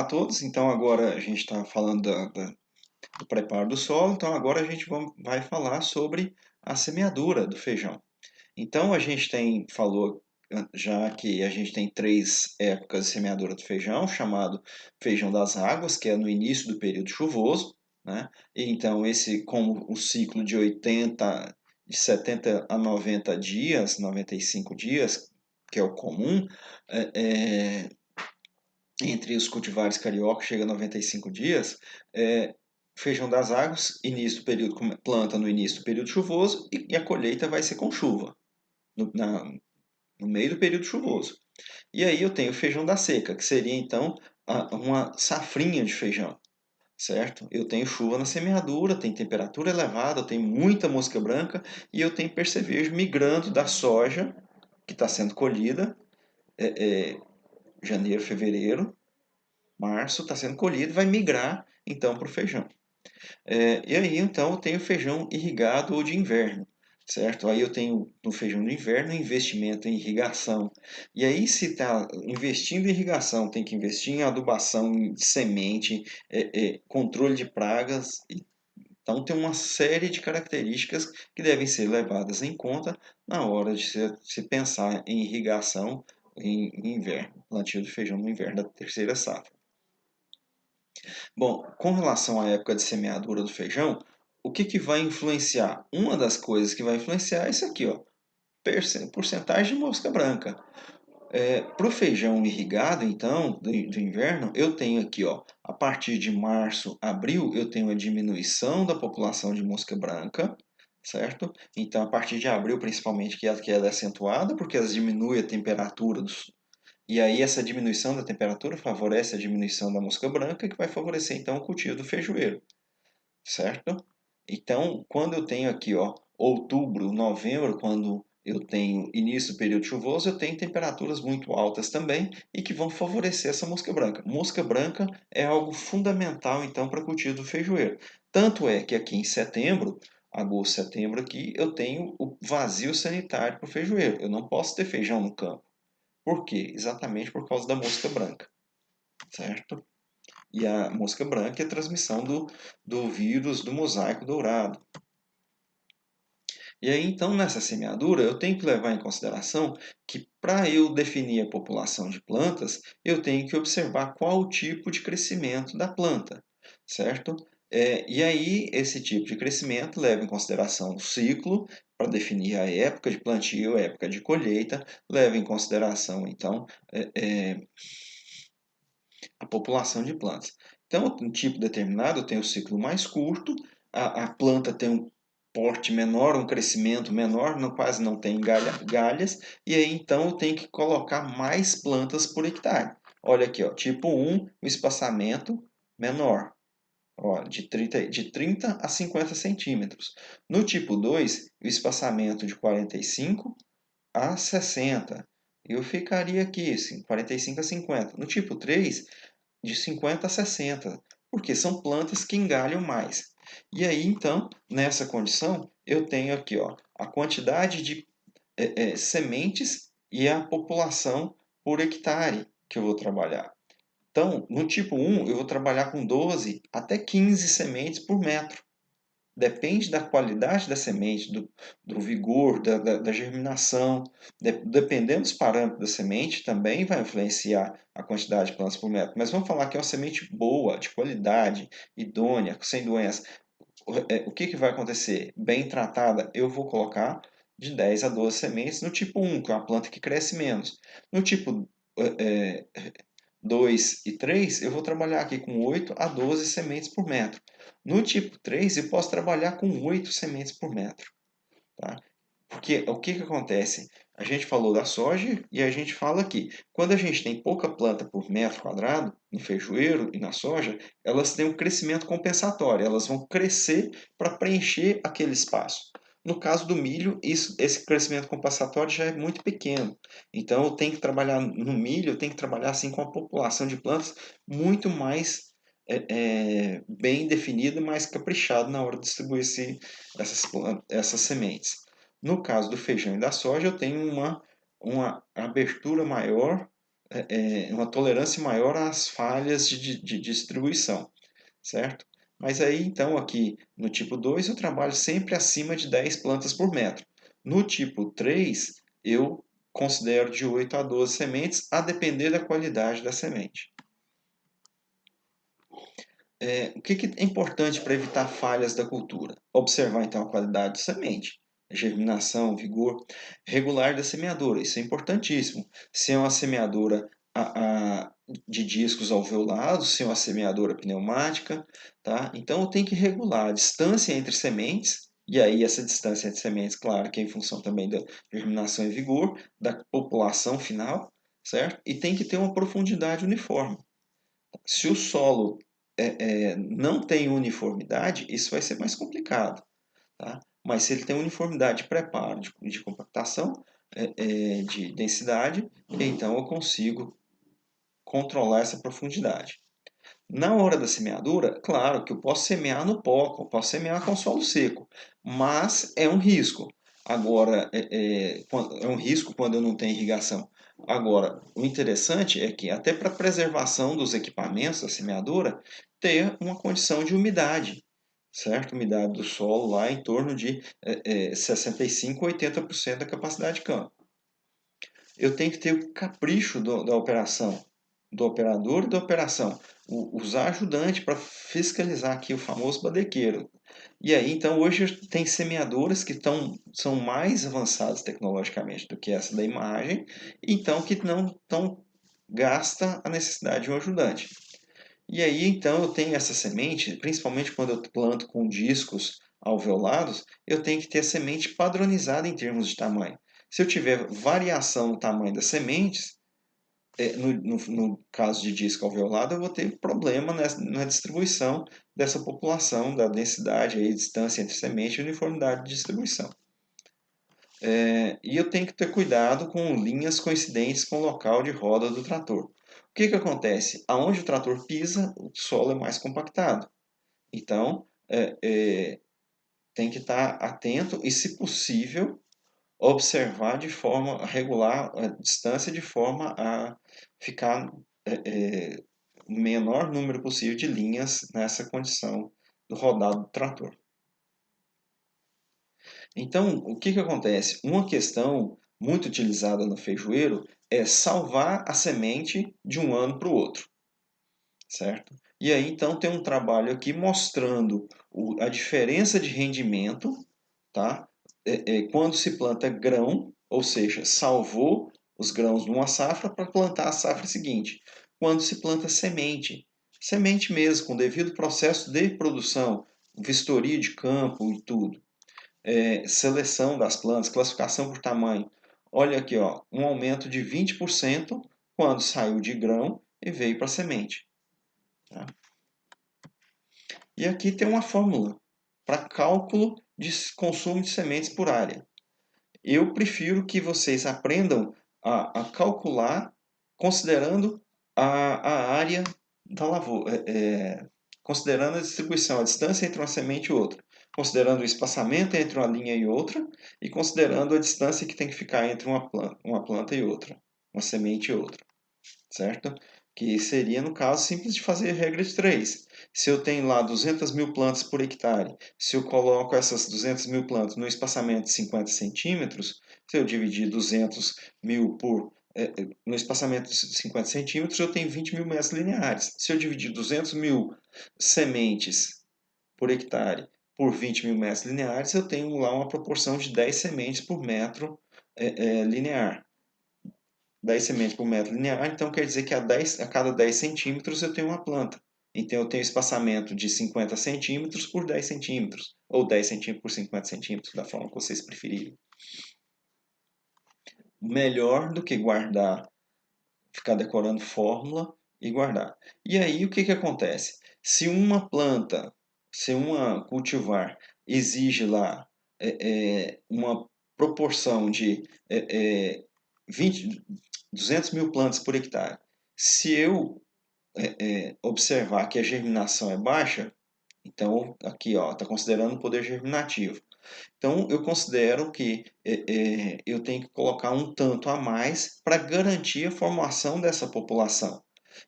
a todos. Então, agora a gente está falando do preparo do solo. Então, agora a gente vai falar sobre a semeadura do feijão. Então, a gente falou já que a gente tem 3 épocas de semeadura do feijão, chamado feijão das águas, que é no início do período chuvoso, né? E então, como o ciclo de 70 a 90 dias, 95 dias, que é o comum, é, é, entre os cultivares carioca chega a 95 dias, feijão das águas, início do período, planta no início do período chuvoso e a colheita vai ser com chuva, no meio do período chuvoso. E aí eu tenho o feijão da seca, que seria então uma safrinha de feijão, certo? Eu tenho chuva na semeadura, tem temperatura elevada, eu tenho muita mosca branca e eu tenho percevejo migrando da soja, que está sendo colhida, janeiro, fevereiro, março está sendo colhido, vai migrar então para o feijão. E aí então eu tenho feijão irrigado ou de inverno, certo? Aí eu tenho no feijão do inverno investimento em irrigação. E aí se está investindo em irrigação, tem que investir em adubação, em semente, controle de pragas. Então tem uma série de características que devem ser levadas em conta na hora de se pensar em irrigação em inverno, plantio de feijão no inverno da terceira safra. Bom, com relação à época de semeadura do feijão, o que vai influenciar? Uma das coisas que vai influenciar é isso aqui, ó, porcentagem de mosca branca. Para o feijão irrigado, então, do inverno, eu tenho aqui, ó, a partir de março, abril, eu tenho a diminuição da população de mosca branca, certo? Então, a partir de abril, principalmente, que ela é acentuada, porque ela diminui a temperatura e aí essa diminuição da temperatura favorece a diminuição da mosca branca, que vai favorecer então o cultivo do feijoeiro, certo? Então, quando eu tenho aqui, ó, outubro, novembro, quando eu tenho início do período chuvoso, eu tenho temperaturas muito altas também e que vão favorecer essa mosca branca. Mosca branca é algo fundamental então para o cultivo do feijoeiro. Tanto é que aqui em setembro, agosto, setembro aqui, eu tenho o vazio sanitário para o feijoeiro. Eu não posso ter feijão no campo. Por quê? Exatamente por causa da mosca branca, certo? E a mosca branca é a transmissão do vírus do mosaico dourado. E aí, então, nessa semeadura, eu tenho que levar em consideração que, para eu definir a população de plantas, eu tenho que observar qual o tipo de crescimento da planta, certo? E aí, esse tipo de crescimento leva em consideração o ciclo, para definir a época de plantio, a época de colheita, leva em consideração, então, a população de plantas. Então, um tipo determinado tem um ciclo mais curto, a planta tem um porte menor, um crescimento menor, quase não tem galhas, e aí então eu tenho que colocar mais plantas por hectare. Olha aqui, ó, tipo 1, o espaçamento menor, ó, de 30 a 50 centímetros. No tipo 2, o espaçamento de 45 a 60. Eu ficaria aqui, assim, 45 a 50. No tipo 3, de 50 a 60, porque são plantas que engalham mais. E aí, então, nessa condição, eu tenho aqui, ó, a quantidade de sementes e a população por hectare que eu vou trabalhar. Então, no tipo 1, eu vou trabalhar com 12 até 15 sementes por metro. Depende da qualidade da semente, do vigor, da germinação. Dependendo dos parâmetros da semente, também vai influenciar a quantidade de plantas por metro. Mas vamos falar que é uma semente boa, de qualidade, idônea, sem doença. O que vai acontecer? Bem tratada, eu vou colocar de 10 a 12 sementes no tipo 1, que é uma planta que cresce menos. No tipo 2 e 3, eu vou trabalhar aqui com 8 a 12 sementes por metro. No tipo 3, eu posso trabalhar com 8 sementes por metro. Tá? Porque o que acontece? A gente falou da soja e a gente fala aqui. Quando a gente tem pouca planta por metro quadrado, no feijoeiro e na soja, elas têm um crescimento compensatório. Elas vão crescer para preencher aquele espaço. No caso do milho, esse crescimento compensatório já é muito pequeno. Então, eu tenho que trabalhar no milho, eu tenho que trabalhar assim com a população de plantas muito mais bem definida, mais caprichado na hora de distribuir essas sementes. No caso do feijão e da soja, eu tenho uma abertura maior uma tolerância maior às falhas de distribuição, certo? Mas aí, então, aqui no tipo 2, eu trabalho sempre acima de 10 plantas por metro. No tipo 3, eu considero de 8 a 12 sementes, a depender da qualidade da semente. O que é importante para evitar falhas da cultura? Observar, então, a qualidade de semente, germinação, vigor, regular da semeadura. Isso é importantíssimo. Se é uma semeadora de discos alveolados, se é uma semeadora pneumática, tá? Então, eu tenho que regular a distância entre sementes, e aí essa distância entre sementes, claro, que é em função também da germinação e vigor, da população final, certo? E tem que ter uma profundidade uniforme. Se o solo não tem uniformidade, isso vai ser mais complicado. Tá? Mas se ele tem uniformidade de preparo, de compactação, de densidade, então eu consigo controlar essa profundidade. Na hora da semeadura, claro que eu posso semear no pó, eu posso semear com solo seco, mas é um risco. Agora, é um risco quando eu não tenho irrigação. Agora, o interessante é que, até para preservação dos equipamentos da semeadura, ter uma condição de umidade, certo? Umidade do solo lá em torno de 65% a 80% da capacidade de campo. Eu tenho que ter o capricho da operação, do operador e da operação. Usar ajudante para fiscalizar aqui o famoso badequeiro. E aí, então, hoje tem semeadoras que são mais avançadas tecnologicamente do que essa da imagem, então que não gasta a necessidade de um ajudante. E aí, então, eu tenho essa semente, principalmente quando eu planto com discos alveolados, eu tenho que ter a semente padronizada em termos de tamanho. Se eu tiver variação no tamanho das sementes, no caso de disco alveolado, eu vou ter problema na distribuição dessa população, da densidade, aí, distância entre semente e uniformidade de distribuição. E eu tenho que ter cuidado com linhas coincidentes com o local de roda do trator. O que acontece? Aonde o trator pisa, o solo é mais compactado. Então, tem que estar atento e, se possível, observar de forma a regular a distância de forma a ficar o menor número possível de linhas nessa condição do rodado do trator. Então, o que acontece? Uma questão muito utilizada no feijoeiro é salvar a semente de um ano para o outro, certo? E aí, então, tem um trabalho aqui mostrando a diferença de rendimento, tá? Quando se planta grão, ou seja, salvou os grãos numa safra para plantar a safra seguinte. Quando se planta semente, semente mesmo, com devido processo de produção, vistoria de campo e tudo. Seleção das plantas, classificação por tamanho. Olha aqui, ó, um aumento de 20% quando saiu de grão e veio para semente. Tá? E aqui tem uma fórmula para cálculo de consumo de sementes por área. Eu prefiro que vocês aprendam a calcular considerando a área da lavoura, considerando a distribuição, a distância entre uma semente e outra, considerando o espaçamento entre uma linha e outra e considerando a distância que tem que ficar entre uma planta e outra, uma semente e outra, certo? Que seria, no caso, simples de fazer regra de 3. Se eu tenho lá 200 mil plantas por hectare, se eu coloco essas 200 mil plantas no espaçamento de 50 centímetros, se eu dividir 200 mil no espaçamento de 50 centímetros, eu tenho 20 mil metros lineares. Se eu dividir 200 mil sementes por hectare por 20 mil metros lineares, eu tenho lá uma proporção de 10 sementes por metro linear. 10 sementes por metro linear, então quer dizer que a cada 10 centímetros eu tenho uma planta. Então eu tenho espaçamento de 50 centímetros por 10 centímetros, ou 10 centímetros por 50 centímetros, da forma que vocês preferirem. Melhor do que guardar, ficar decorando fórmula e guardar. E aí o que acontece? Se uma planta, se uma cultivar exige lá uma proporção de 20, 200 mil plantas por hectare, se eu observar que a germinação é baixa, então aqui está considerando o poder germinativo. Então, eu considero que eu tenho que colocar um tanto a mais para garantir a formação dessa população.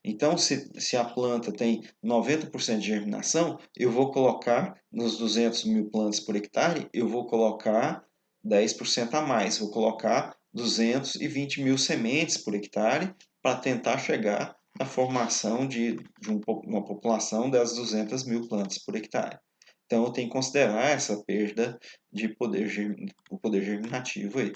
Então, se a planta tem 90% de germinação, eu vou colocar nos 200 mil plantas por hectare, eu vou colocar 10% a mais, vou colocar 220 mil sementes por hectare para tentar chegar na formação de uma população das 200 mil plantas por hectare. Então, eu tenho que considerar essa perda de o poder germinativo aí.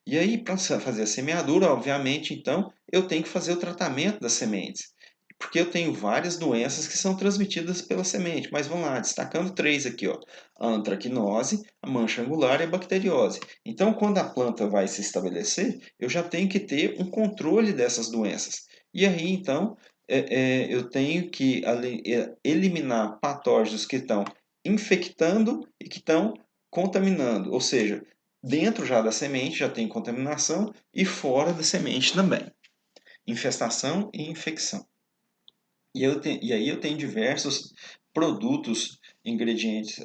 E aí, para fazer a semeadura, obviamente, então, eu tenho que fazer o tratamento das sementes. Porque eu tenho várias doenças que são transmitidas pela semente. Mas vamos lá, destacando três aqui, ó. A antracnose, a mancha angular e a bacteriose. Então, quando a planta vai se estabelecer, eu já tenho que ter um controle dessas doenças. E aí, então, eu tenho que eliminar patógenos que estão infectando e que estão contaminando. Ou seja, dentro já da semente já tem contaminação e fora da semente também. Infestação e infecção. E aí eu tenho diversos produtos, ingredientes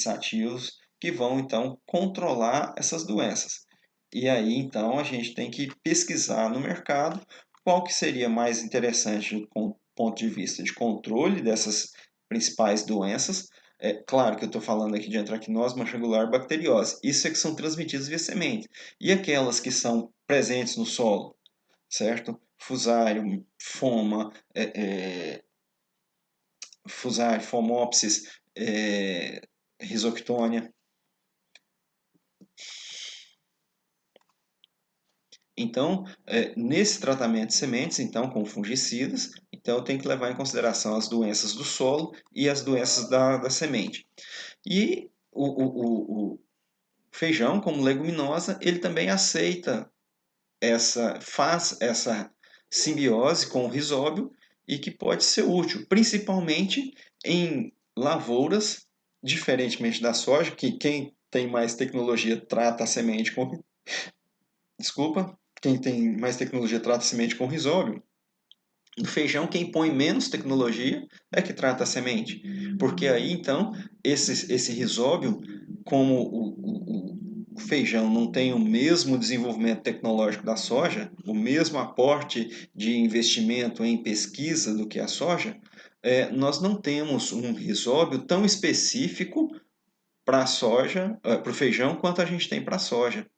ativos que vão então controlar essas doenças. E aí então a gente tem que pesquisar no mercado qual que seria mais interessante do ponto de vista de controle dessas principais doenças. É claro que eu estou falando aqui de antracnose, mancha angular, bacteriose. Isso é que são transmitidas via semente. E aquelas que são presentes no solo, certo? Fusário, Phomopsis, Rhizoctonia. Então, nesse tratamento de sementes, então, com fungicidas, então eu tenho que levar em consideração as doenças do solo e as doenças da semente. E o feijão, como leguminosa, ele também faz essa simbiose com o rizóbio e que pode ser útil, principalmente em lavouras, diferentemente da soja, que quem tem mais tecnologia trata a semente com... Desculpa, quem tem mais tecnologia trata a semente com rizóbio. No feijão, quem põe menos tecnologia é que trata a semente. Porque aí, então, esse rizóbio, como o feijão não tem o mesmo desenvolvimento tecnológico da soja, o mesmo aporte de investimento em pesquisa do que a soja, nós não temos um rizóbio tão específico para a soja, para o feijão, quanto a gente tem para a soja.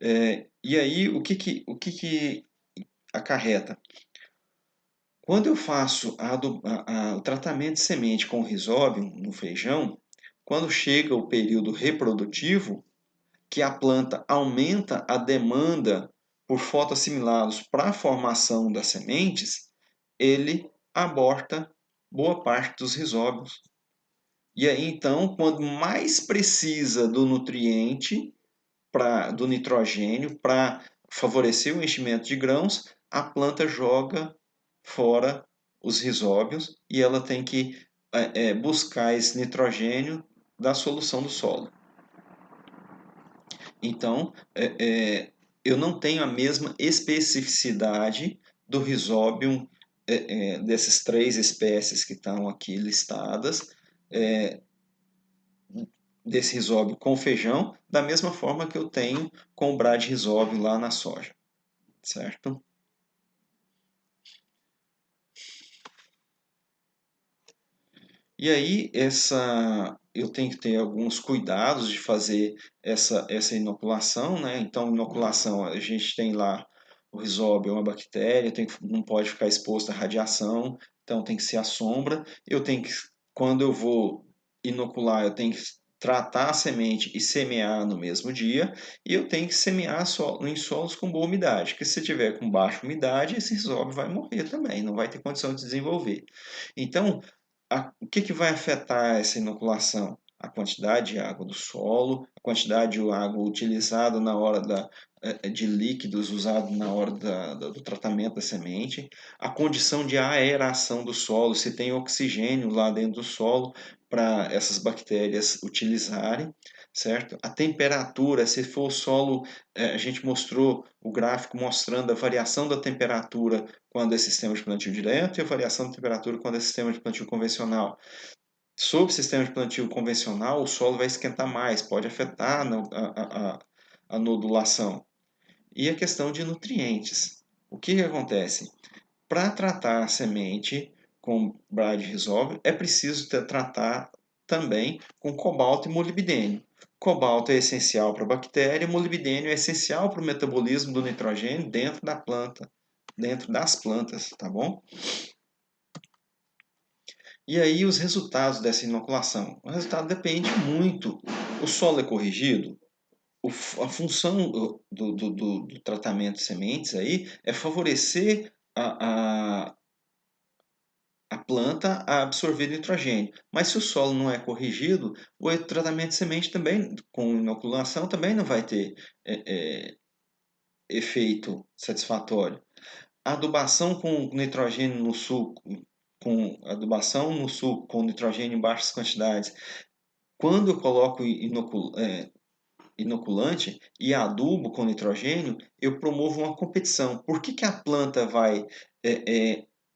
E aí, o que acarreta? Quando eu faço o tratamento de semente com rizóbio no feijão, quando chega o período reprodutivo, que a planta aumenta a demanda por fotoassimilados para a formação das sementes, ele aborta boa parte dos rizóbios. E aí, então, quando mais precisa do nutriente, do nitrogênio, para favorecer o enchimento de grãos, a planta joga fora os rizóbios e ela tem que buscar esse nitrogênio da solução do solo. Então, eu não tenho a mesma especificidade do rizóbio dessas três espécies que estão aqui listadas, desse rizóbio com feijão, da mesma forma que eu tenho com o bradyrhizóbio lá na soja, certo? E aí, eu tenho que ter alguns cuidados de fazer essa inoculação, né? Então, inoculação, a gente tem lá o rizóbio, é uma bactéria, não pode ficar exposto à radiação, então tem que ser à sombra. Quando eu vou inocular, eu tenho que tratar a semente e semear no mesmo dia, e eu tenho que semear em solos com boa umidade, porque se tiver com baixa umidade, esse rizóbio vai morrer também, não vai ter condição de se desenvolver. Então, o que vai afetar essa inoculação? A quantidade de água do solo, a quantidade de água utilizada na hora de líquidos usados na hora do tratamento da semente, a condição de aeração do solo, se tem oxigênio lá dentro do solo para essas bactérias utilizarem, certo? A temperatura, se for o solo, a gente mostrou o gráfico mostrando a variação da temperatura quando é sistema de plantio direto e a variação da temperatura quando é sistema de plantio convencional. Sob sistema de plantio convencional, o solo vai esquentar mais, pode afetar a nodulação. E a questão de nutrientes. O que acontece? Para tratar a semente com Bride Resolve, é preciso tratar também com cobalto e molibdênio. Cobalto é essencial para a bactéria, molibdênio é essencial para o metabolismo do nitrogênio dentro da planta, dentro das plantas, tá bom? E aí os resultados dessa inoculação? O resultado depende muito. O solo é corrigido? A função do tratamento de sementes aí é favorecer a planta a absorver nitrogênio. Mas se o solo não é corrigido, o tratamento de semente também, com inoculação, também não vai ter efeito satisfatório. A adubação com nitrogênio no suco, com adubação no suco com nitrogênio em baixas quantidades, quando eu coloco inoculante e adubo com nitrogênio, eu promovo uma competição. Por que a planta vai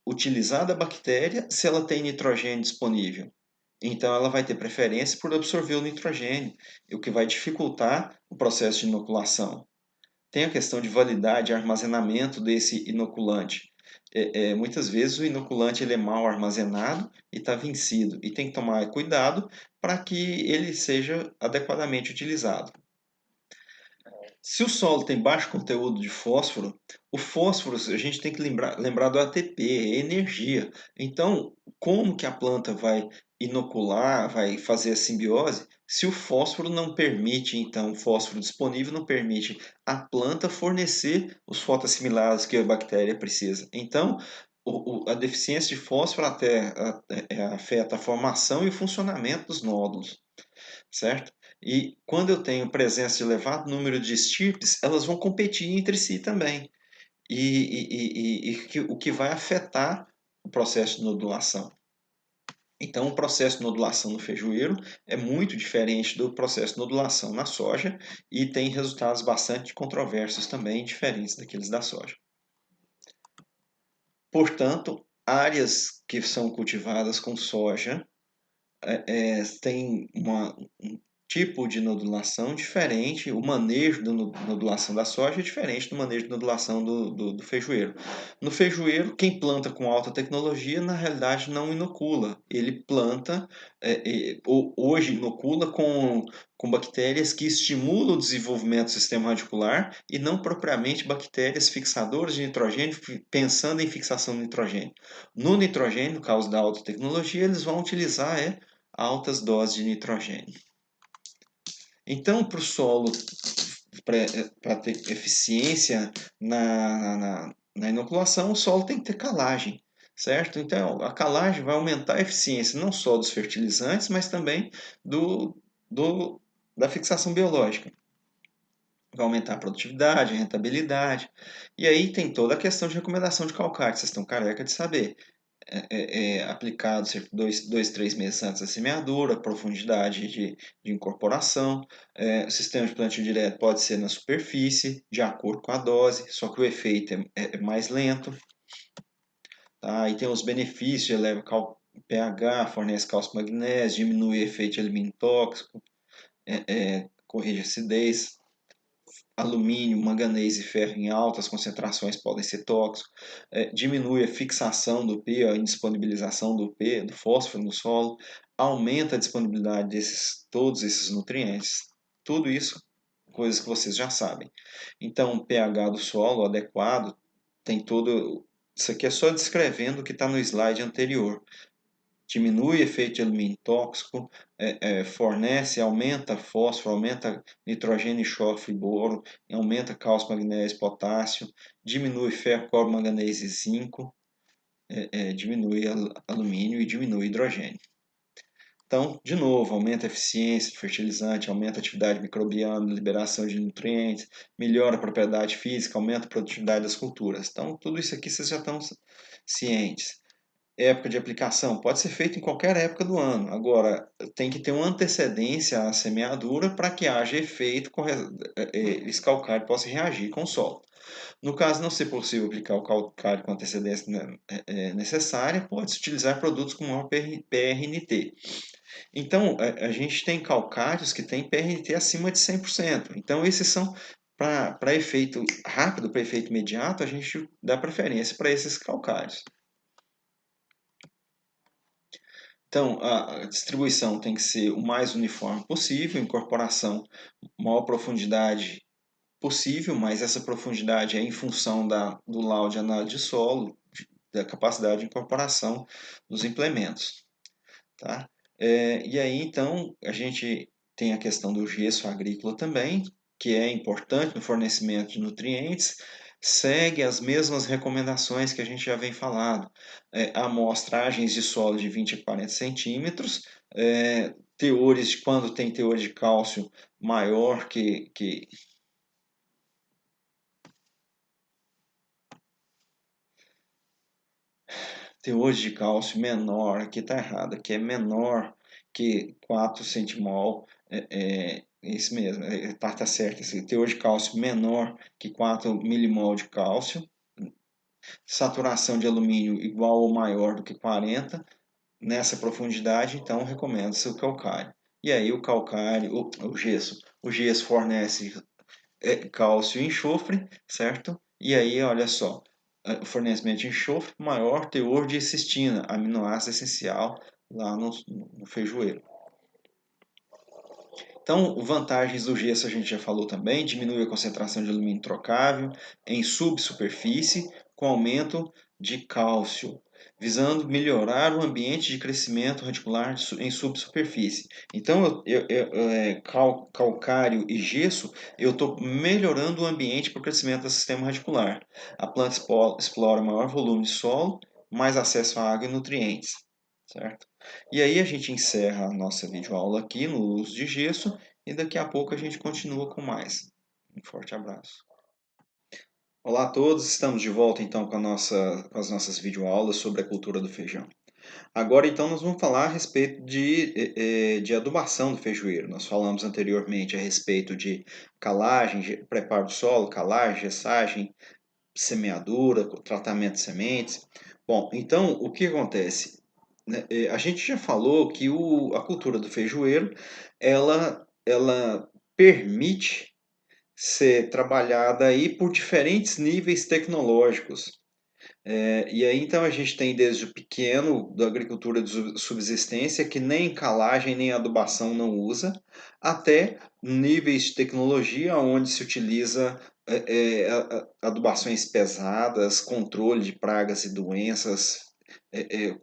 utilizar da bactéria se ela tem nitrogênio disponível? Então, ela vai ter preferência por absorver o nitrogênio, o que vai dificultar o processo de inoculação. Tem a questão de validade e armazenamento desse inoculante. Muitas vezes o inoculante ele é mal armazenado e está vencido, e tem que tomar cuidado para que ele seja adequadamente utilizado. Se o solo tem baixo conteúdo de fósforo, o fósforo a gente tem que lembrar do ATP, é energia. Então, como que a planta vai inocular, vai fazer a simbiose, se o fósforo não permite, então, o fósforo disponível não permite a planta fornecer os fotoassimilados que a bactéria precisa. Então, a deficiência de fósforo até afeta a formação e o funcionamento dos nódulos, certo? E quando eu tenho presença de elevado número de estirpes, elas vão competir entre si também. O que vai afetar o processo de nodulação. Então, o processo de nodulação no feijoeiro é muito diferente do processo de nodulação na soja e tem resultados bastante controversos também, diferentes daqueles da soja. Portanto, áreas que são cultivadas com soja têm um tipo de nodulação diferente, o manejo da nodulação da soja é diferente do manejo de nodulação do feijoeiro. No feijoeiro, quem planta com alta tecnologia, na realidade não inocula. Ele planta, hoje inocula com bactérias que estimulam o desenvolvimento do sistema radicular e não propriamente bactérias fixadoras de nitrogênio, pensando em fixação de nitrogênio. No nitrogênio, no caso da alta tecnologia, eles vão utilizar altas doses de nitrogênio. Então, para o solo, para ter eficiência na inoculação, o solo tem que ter calagem, certo? Então, a calagem vai aumentar a eficiência não só dos fertilizantes, mas também da fixação biológica. Vai aumentar a produtividade, a rentabilidade. E aí tem toda a questão de recomendação de calcário, vocês estão careca de saber. Aplicado cerca de 2, 3 meses antes da semeadura, profundidade de incorporação. O sistema de plantio direto pode ser na superfície, de acordo com a dose, só que o efeito é mais lento. Tá? E tem os benefícios, eleva pH, fornece cálcio e magnésio, diminui o efeito de alimento tóxico, corrige acidez. Alumínio, manganês e ferro em altas concentrações podem ser tóxicos, diminui a fixação do P, a indisponibilização do P, do fósforo no solo, aumenta a disponibilidade todos esses nutrientes. Tudo isso, coisas que vocês já sabem. Então, o pH do solo adequado tem todo. Isso aqui é só descrevendo o que está no slide anterior. Diminui o efeito de alumínio tóxico, fornece, aumenta fósforo, aumenta nitrogênio, enxofre e boro, aumenta cálcio, magnésio, potássio, diminui ferro, cobre, manganês e zinco, diminui alumínio e diminui hidrogênio. Então, de novo, aumenta a eficiência de fertilizante, aumenta a atividade microbiana, liberação de nutrientes, melhora a propriedade física, aumenta a produtividade das culturas. Então, tudo isso aqui vocês já estão cientes. Época de aplicação pode ser feito em qualquer época do ano. Agora, tem que ter uma antecedência à semeadura para que haja efeito, esse calcário possa reagir com o solo. No caso não ser possível aplicar o calcário com a antecedência necessária, pode-se utilizar produtos com maior PRNT. Então, a gente tem calcários que têm PRT acima de 100%. Então, esses são, para efeito rápido, para efeito imediato, a gente dá preferência para esses calcários. Então, a distribuição tem que ser o mais uniforme possível, incorporação, maior profundidade possível, mas essa profundidade é em função do laudo de análise de solo, da capacidade de incorporação dos implementos. Tá? E aí, então, a gente tem a questão do gesso agrícola também, que é importante no fornecimento de nutrientes, segue as mesmas recomendações que a gente já vem falando. Amostragens de solo de 20 a 40 centímetros, teores, quando tem teor de cálcio maior que teor de cálcio menor, aqui está errado, aqui é menor que 4 centimol, isso mesmo, tá certo, esse teor de cálcio menor que 4 milimol de cálcio, saturação de alumínio igual ou maior do que 40, nessa profundidade, então recomenda-se o calcário. E aí o calcário, o gesso fornece cálcio e enxofre, certo? E aí, olha só, o fornecimento de enxofre, maior teor de cistina, aminoácido essencial lá no feijoeiro. Então, vantagens do gesso a gente já falou também, diminui a concentração de alumínio trocável em subsuperfície com aumento de cálcio, visando melhorar o ambiente de crescimento radicular em subsuperfície. Então, calcário e gesso, eu estou melhorando o ambiente para o crescimento do sistema radicular. A planta explora maior volume de solo, mais acesso à água e nutrientes, certo? E aí a gente encerra a nossa videoaula aqui no uso de gesso e daqui a pouco a gente continua com mais. Um forte abraço. Olá a todos, estamos de volta então com as nossas videoaulas sobre a cultura do feijão. Agora então nós vamos falar a respeito de adubação do feijoeiro. Nós falamos anteriormente a respeito de calagem, preparo do solo, calagem, gessagem, semeadura, tratamento de sementes. Bom, então o que acontece? Né, a gente já falou que a cultura do feijoeiro ela permite ser trabalhada aí por diferentes níveis tecnológicos. E aí então a gente tem desde o pequeno da agricultura de subsistência, que nem calagem nem adubação não usa, até níveis de tecnologia onde se utiliza adubações pesadas, controle de pragas e doenças,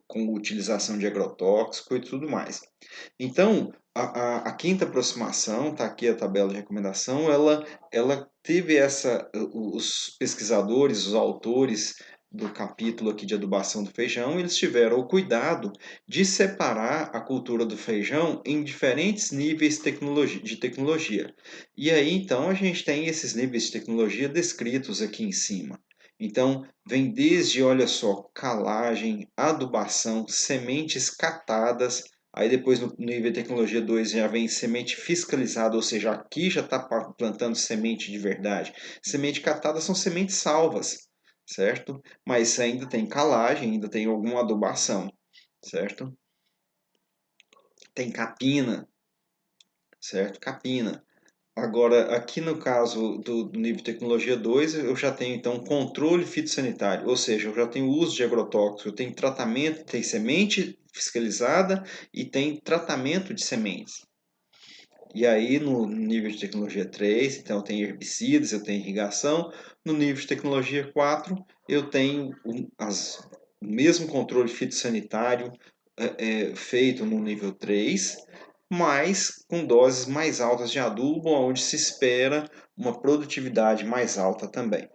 com utilização de agrotóxico e tudo mais. Então, a quinta aproximação, está aqui a tabela de recomendação, ela teve os pesquisadores, os autores do capítulo aqui de adubação do feijão, eles tiveram o cuidado de separar a cultura do feijão em diferentes níveis de tecnologia. E aí, então, a gente tem esses níveis de tecnologia descritos aqui em cima. Então, vem desde, olha só, calagem, adubação, sementes catadas. Aí depois no nível de tecnologia 2 já vem semente fiscalizada, ou seja, aqui já está plantando semente de verdade. Semente catada são sementes salvas, certo? Mas ainda tem calagem, ainda tem alguma adubação, certo? Tem capina, certo? Capina. Agora, aqui no caso do nível de tecnologia 2, eu já tenho então controle fitossanitário, ou seja, eu já tenho uso de agrotóxico, eu tenho tratamento, tem semente fiscalizada e tem tratamento de sementes. E aí no nível de tecnologia 3, então eu tenho herbicidas, eu tenho irrigação. No nível de tecnologia 4, eu tenho o mesmo controle fitossanitário feito no nível 3, mas com doses mais altas de adubo, onde se espera uma produtividade mais alta também,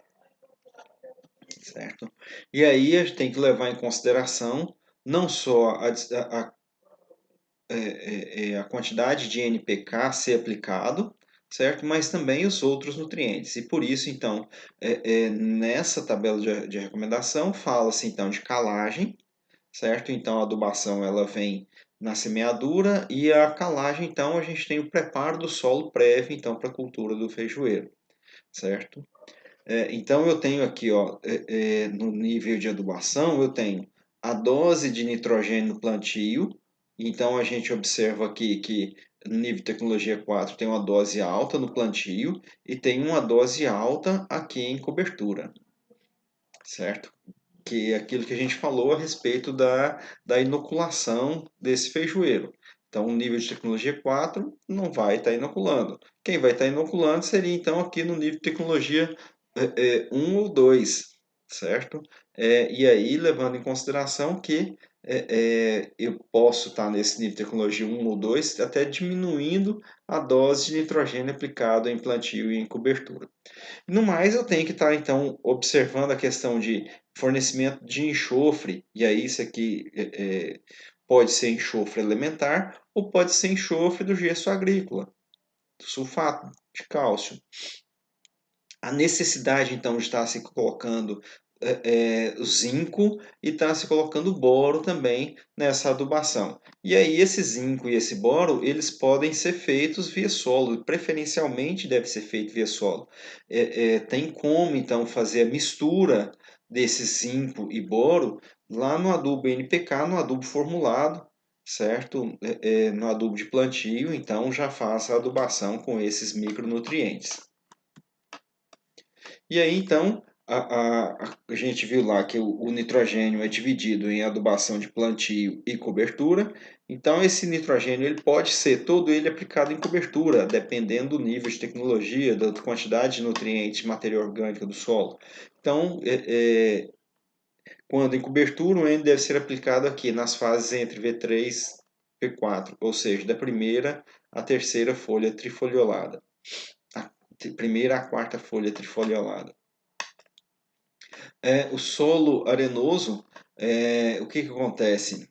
certo? E aí a gente tem que levar em consideração não só a quantidade de NPK ser aplicado, certo? Mas também os outros nutrientes. E por isso, então, nessa tabela de recomendação, fala-se então de calagem, certo? Então a adubação ela vem na semeadura e a calagem, então a gente tem o preparo do solo prévio então para a cultura do feijoeiro, certo? Então eu tenho aqui, ó, no nível de adubação, eu tenho a dose de nitrogênio no plantio Então a gente observa aqui que no nível de tecnologia 4 tem uma dose alta no plantio e tem uma dose alta aqui em cobertura, certo? Que é aquilo que a gente falou a respeito da inoculação desse feijoeiro. Então, o nível de tecnologia 4 não vai estar inoculando. Quem vai estar inoculando seria, então, aqui no nível de tecnologia 1 ou 2, certo? E aí, levando em consideração que eu posso estar nesse nível de tecnologia 1 ou 2, até diminuindo a dose de nitrogênio aplicado em plantio e em cobertura. No mais, eu tenho que estar, então, observando a questão de fornecimento de enxofre, e aí isso aqui pode ser enxofre elementar ou pode ser enxofre do gesso agrícola, do sulfato de cálcio. A necessidade, então, de estar se colocando o zinco e estar se colocando boro também nessa adubação. E aí esse zinco e esse boro, eles podem ser feitos via solo, preferencialmente deve ser feito via solo. Tem como, então, fazer a mistura desse zinco e boro lá no adubo NPK, no adubo formulado, certo? No adubo de plantio, então já faça a adubação com esses micronutrientes. E aí, então, a gente viu lá que o nitrogênio é dividido em adubação de plantio e cobertura. Então, esse nitrogênio ele pode ser todo ele aplicado em cobertura, dependendo do nível de tecnologia, da quantidade de nutrientes, matéria orgânica do solo. Então, quando em cobertura, o N deve ser aplicado aqui nas fases entre V3 e V4, ou seja, da primeira à terceira folha trifoliolada. A primeira à quarta folha trifoliolada. O solo arenoso, o que acontece?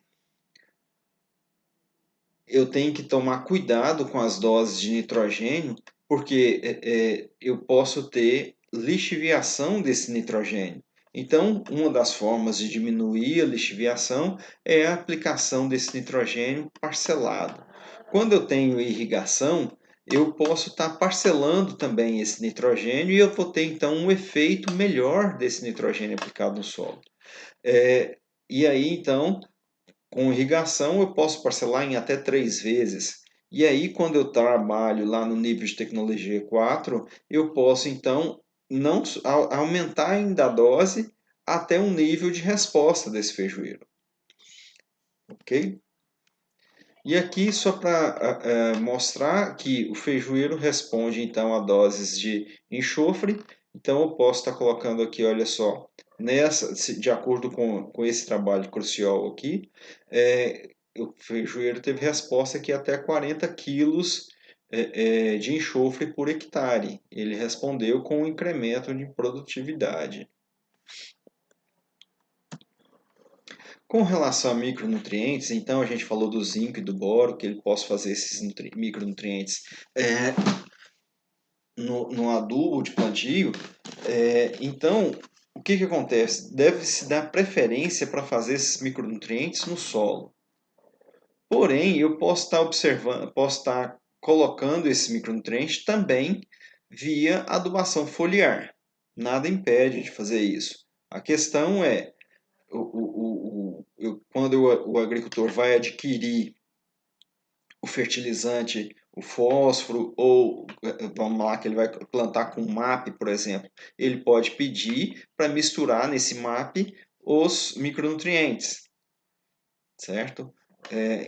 Eu tenho que tomar cuidado com as doses de nitrogênio, porque eu posso ter lixiviação desse nitrogênio. Então, uma das formas de diminuir a lixiviação é a aplicação desse nitrogênio parcelado. Quando eu tenho irrigação, eu posso estar parcelando também esse nitrogênio e eu vou ter então um efeito melhor desse nitrogênio aplicado no solo. E aí, então, com irrigação, eu posso parcelar em até 3 vezes. E aí, quando eu trabalho lá no nível de tecnologia 4, eu posso, então, não aumentar ainda a dose até um nível de resposta desse feijoeiro. Ok? E aqui, só para mostrar que o feijoeiro responde, então, a doses de enxofre. Então, eu posso estar colocando aqui, olha só, de acordo com esse trabalho crucial aqui, o feijoeiro teve resposta aqui até 40 quilos de enxofre por hectare. Ele respondeu com um incremento de produtividade. Com relação a micronutrientes, então a gente falou do zinco e do boro, que ele possa fazer esses micronutrientes no adubo de plantio. Então, o que acontece? Deve-se dar preferência para fazer esses micronutrientes no solo. Porém, eu posso estar observando, posso estar colocando esses micronutrientes também via adubação foliar. Nada impede de fazer isso. A questão é, quando o agricultor vai adquirir o fertilizante, o fósforo, ou vamos lá, que ele vai plantar com MAP, por exemplo, ele pode pedir para misturar nesse MAP os micronutrientes, certo?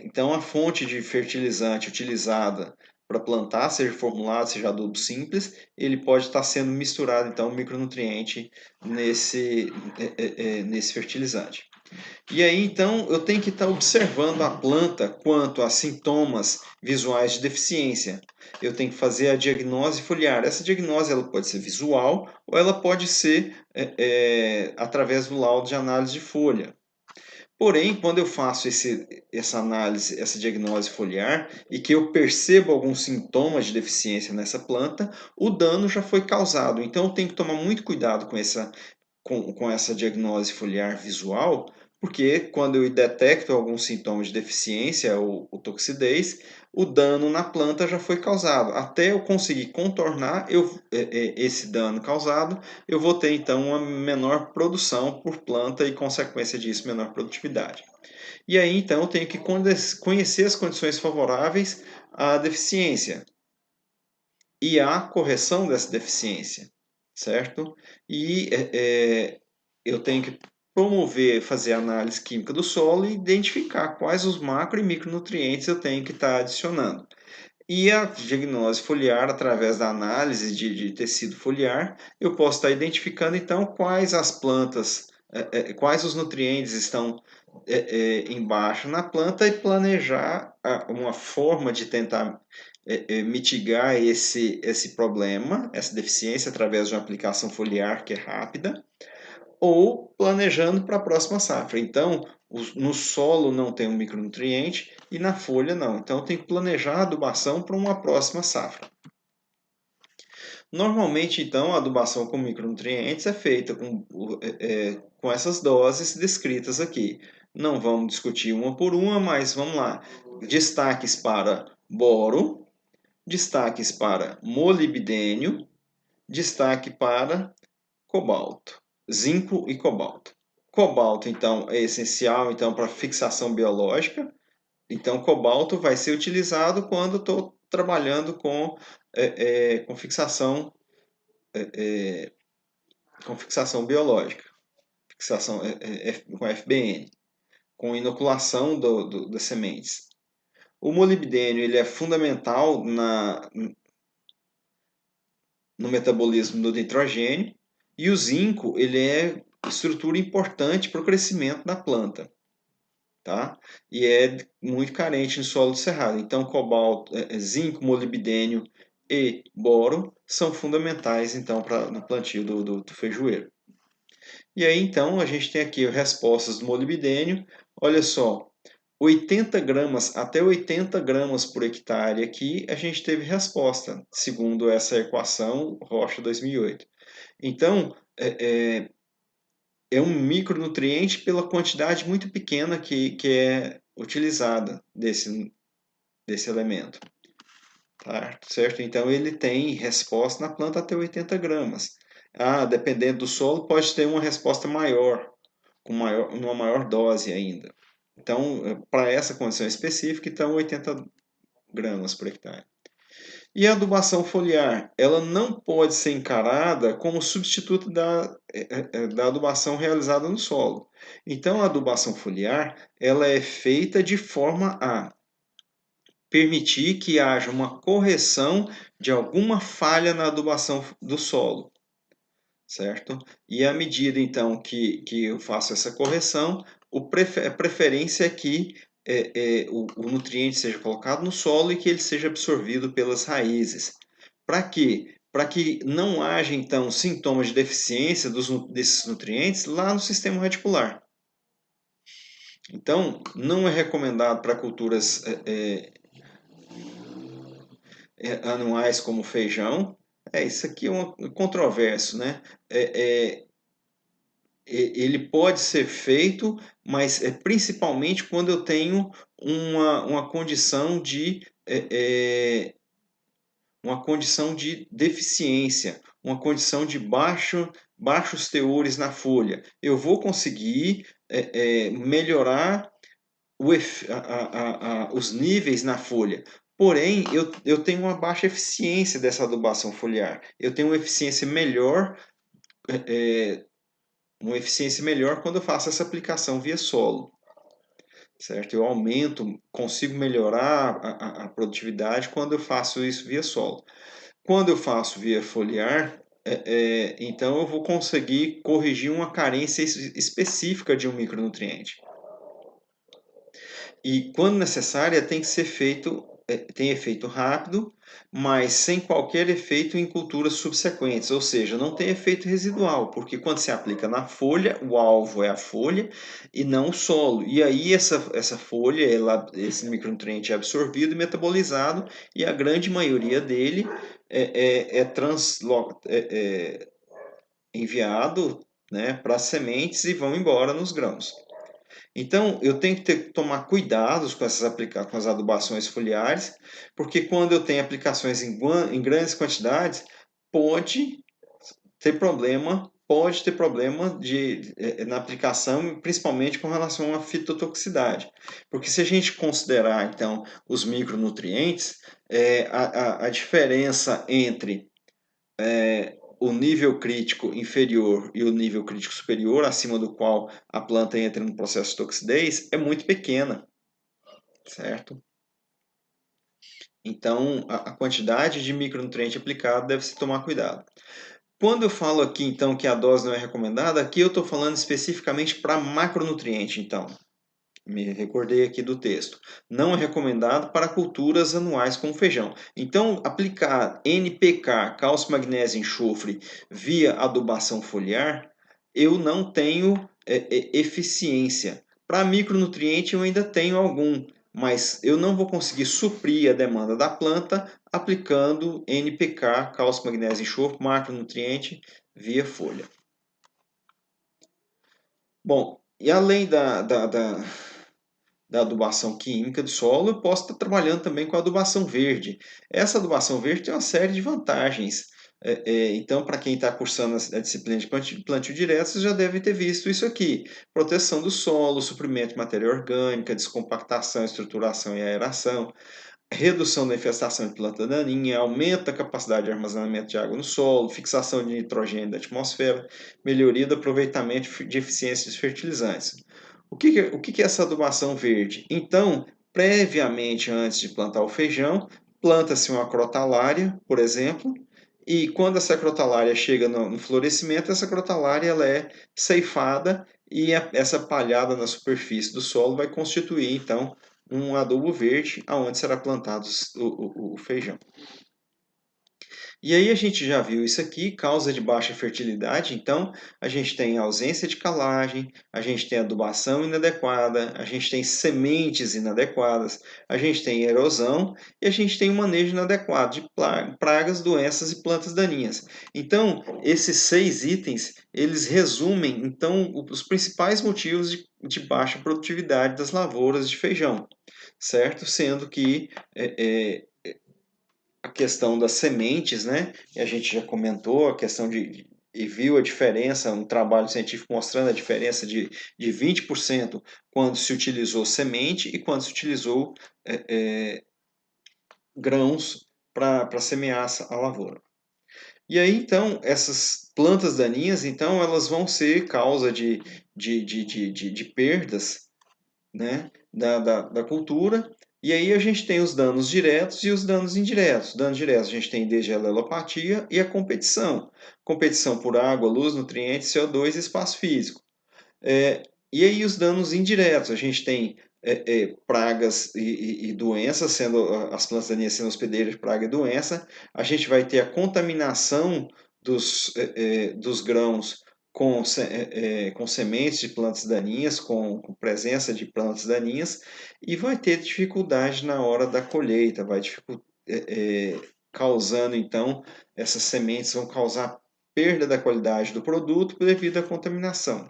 Então, a fonte de fertilizante utilizada para plantar, seja formulado, seja adubo simples, ele pode estar sendo misturado, então, um micronutriente nesse fertilizante. E aí, então, eu tenho que estar observando a planta quanto a sintomas visuais de deficiência. Eu tenho que fazer a diagnose foliar. Essa diagnose ela pode ser visual ou ela pode ser através do laudo de análise de folha. Porém, quando eu faço essa análise, essa diagnose foliar e que eu percebo alguns sintomas de deficiência nessa planta, o dano já foi causado. Então, eu tenho que tomar muito cuidado com essa diagnose foliar visual, porque quando eu detecto alguns sintomas de deficiência ou toxidez, o dano na planta já foi causado. Até eu conseguir contornar esse dano causado, eu vou ter então uma menor produção por planta e, consequência disso, menor produtividade. E aí então eu tenho que conhecer as condições favoráveis à deficiência e à correção dessa deficiência, certo? E eu tenho que promover, fazer análise química do solo e identificar quais os macro e micronutrientes eu tenho que estar adicionando. E a diagnose foliar, através da análise de tecido foliar, eu posso estar identificando então quais as plantas, quais os nutrientes estão embaixo na planta e planejar uma forma de tentar mitigar esse problema, essa deficiência, através de uma aplicação foliar que é rápida, ou planejando para a próxima safra. Então, no solo não tem um micronutriente e na folha não. Então, eu tenho que planejar a adubação para uma próxima safra. Normalmente, então, a adubação com micronutrientes é feita com essas doses descritas aqui. Não vamos discutir uma por uma, mas vamos lá. Destaques para boro, destaques para molibdênio, destaque para cobalto, zinco e cobalto. Cobalto, então, é essencial então, para fixação biológica. Então, cobalto vai ser utilizado quando estou trabalhando com fixação, é, com fixação biológica, fixação com FBN, com inoculação das sementes. O molibdênio ele é fundamental no metabolismo do nitrogênio e o zinco ele é estrutura importante para o crescimento da planta, tá? E é muito carente em solo de cerrado. Então, cobalto, zinco, molibdênio e boro são fundamentais então para no plantio do feijoeiro. E aí então a gente tem aqui respostas do molibdênio. Olha só, 80 gramas até 80 gramas por hectare aqui a gente teve resposta, segundo essa equação Rocha 2008. Então, é um micronutriente pela quantidade muito pequena que é utilizada desse elemento. Tá? Certo? Então, ele tem resposta na planta até 80 gramas. Dependendo do solo, pode ter uma resposta maior, uma maior dose ainda. Então, para essa condição específica, então 80 gramas por hectare. E a adubação foliar, ela não pode ser encarada como substituto da adubação realizada no solo. Então, a adubação foliar, ela é feita de forma a permitir que haja uma correção de alguma falha na adubação do solo, certo? E à medida, então, que eu faço essa correção, a preferência é que o nutriente seja colocado no solo e que ele seja absorvido pelas raízes. Para quê? Para que não haja, então, sintomas de deficiência desses nutrientes lá no sistema radicular. Então, não é recomendado para culturas anuais como feijão. Isso aqui é um controverso, né? Ele pode ser feito, mas principalmente quando eu tenho uma condição uma condição de deficiência, uma condição de baixos teores na folha. Eu vou conseguir melhorar os níveis na folha. Porém, eu tenho uma baixa eficiência dessa adubação foliar. Eu tenho uma eficiência melhor quando eu faço essa aplicação via solo, certo? Eu consigo melhorar a produtividade quando eu faço isso via solo. Quando eu faço via foliar, então eu vou conseguir corrigir uma carência específica de um micronutriente. E quando necessária, tem que ser feito, tem efeito rápido, mas sem qualquer efeito em culturas subsequentes, ou seja, não tem efeito residual, porque quando se aplica na folha, o alvo é a folha e não o solo. E aí essa folha, esse micronutriente é absorvido e metabolizado, e a grande maioria dele enviado, né, para as sementes e vão embora nos grãos. Então, eu tenho que tomar cuidados com com as adubações foliares, porque quando eu tenho aplicações em grandes quantidades, pode pode ter problema na aplicação, principalmente com relação à fitotoxicidade. Porque se a gente considerar, então, os micronutrientes, a diferença entre o nível crítico inferior e o nível crítico superior, acima do qual a planta entra no processo de toxidez, é muito pequena, certo? Então, a quantidade de micronutriente aplicado deve-se tomar cuidado. Quando eu falo aqui, então, que a dose não é recomendada, aqui eu estou falando especificamente para macronutriente, então. Me recordei aqui do texto. Não é recomendado para culturas anuais como feijão. Então, aplicar NPK, cálcio, magnésio e enxofre via adubação foliar, eu não tenho eficiência. Para micronutriente eu ainda tenho algum, mas eu não vou conseguir suprir a demanda da planta aplicando NPK, cálcio, magnésio e enxofre, macronutriente via folha. Bom, e além da adubação química de solo, eu posso estar trabalhando também com a adubação verde. Essa adubação verde tem uma série de vantagens. Então, para quem está cursando a disciplina de plantio direto, você já deve ter visto isso aqui. Proteção do solo, suprimento de matéria orgânica, descompactação, estruturação e aeração, redução da infestação de planta daninha, aumenta a capacidade de armazenamento de água no solo, fixação de nitrogênio da atmosfera, melhoria do aproveitamento de eficiência dos fertilizantes. O que é essa adubação verde? Então, previamente, antes de plantar o feijão, planta-se uma crotalária, por exemplo, e quando essa crotalária chega no florescimento, essa crotalária ela é ceifada e essa palhada na superfície do solo vai constituir, então, um adubo verde aonde será plantado o feijão. E aí a gente já viu isso aqui, causa de baixa fertilidade, então a gente tem ausência de calagem, a gente tem adubação inadequada, a gente tem sementes inadequadas, a gente tem erosão e a gente tem um manejo inadequado de pragas, doenças e plantas daninhas. Então, esses 6 itens, eles resumem então os principais motivos de baixa produtividade das lavouras de feijão, certo? Sendo que a questão das sementes, né? E a gente já comentou a questão e viu a diferença, um trabalho científico mostrando a diferença de 20% quando se utilizou semente e quando se utilizou grãos para semear a lavoura. E aí, então, essas plantas daninhas, então, elas vão ser causa de perdas, né, da cultura. E aí a gente tem os danos diretos e os danos indiretos. Danos diretos a gente tem desde a alelopatia e a competição. Competição por água, luz, nutrientes, CO2 e espaço físico. E aí os danos indiretos, a gente tem pragas e doenças, sendo as plantas daninhas sendo hospedeiras de praga e doença. A gente vai ter a contaminação dos grãos com sementes de plantas daninhas, com presença de plantas daninhas, e vai ter dificuldade na hora da colheita, vai causando, então, essas sementes vão causar perda da qualidade do produto devido à contaminação.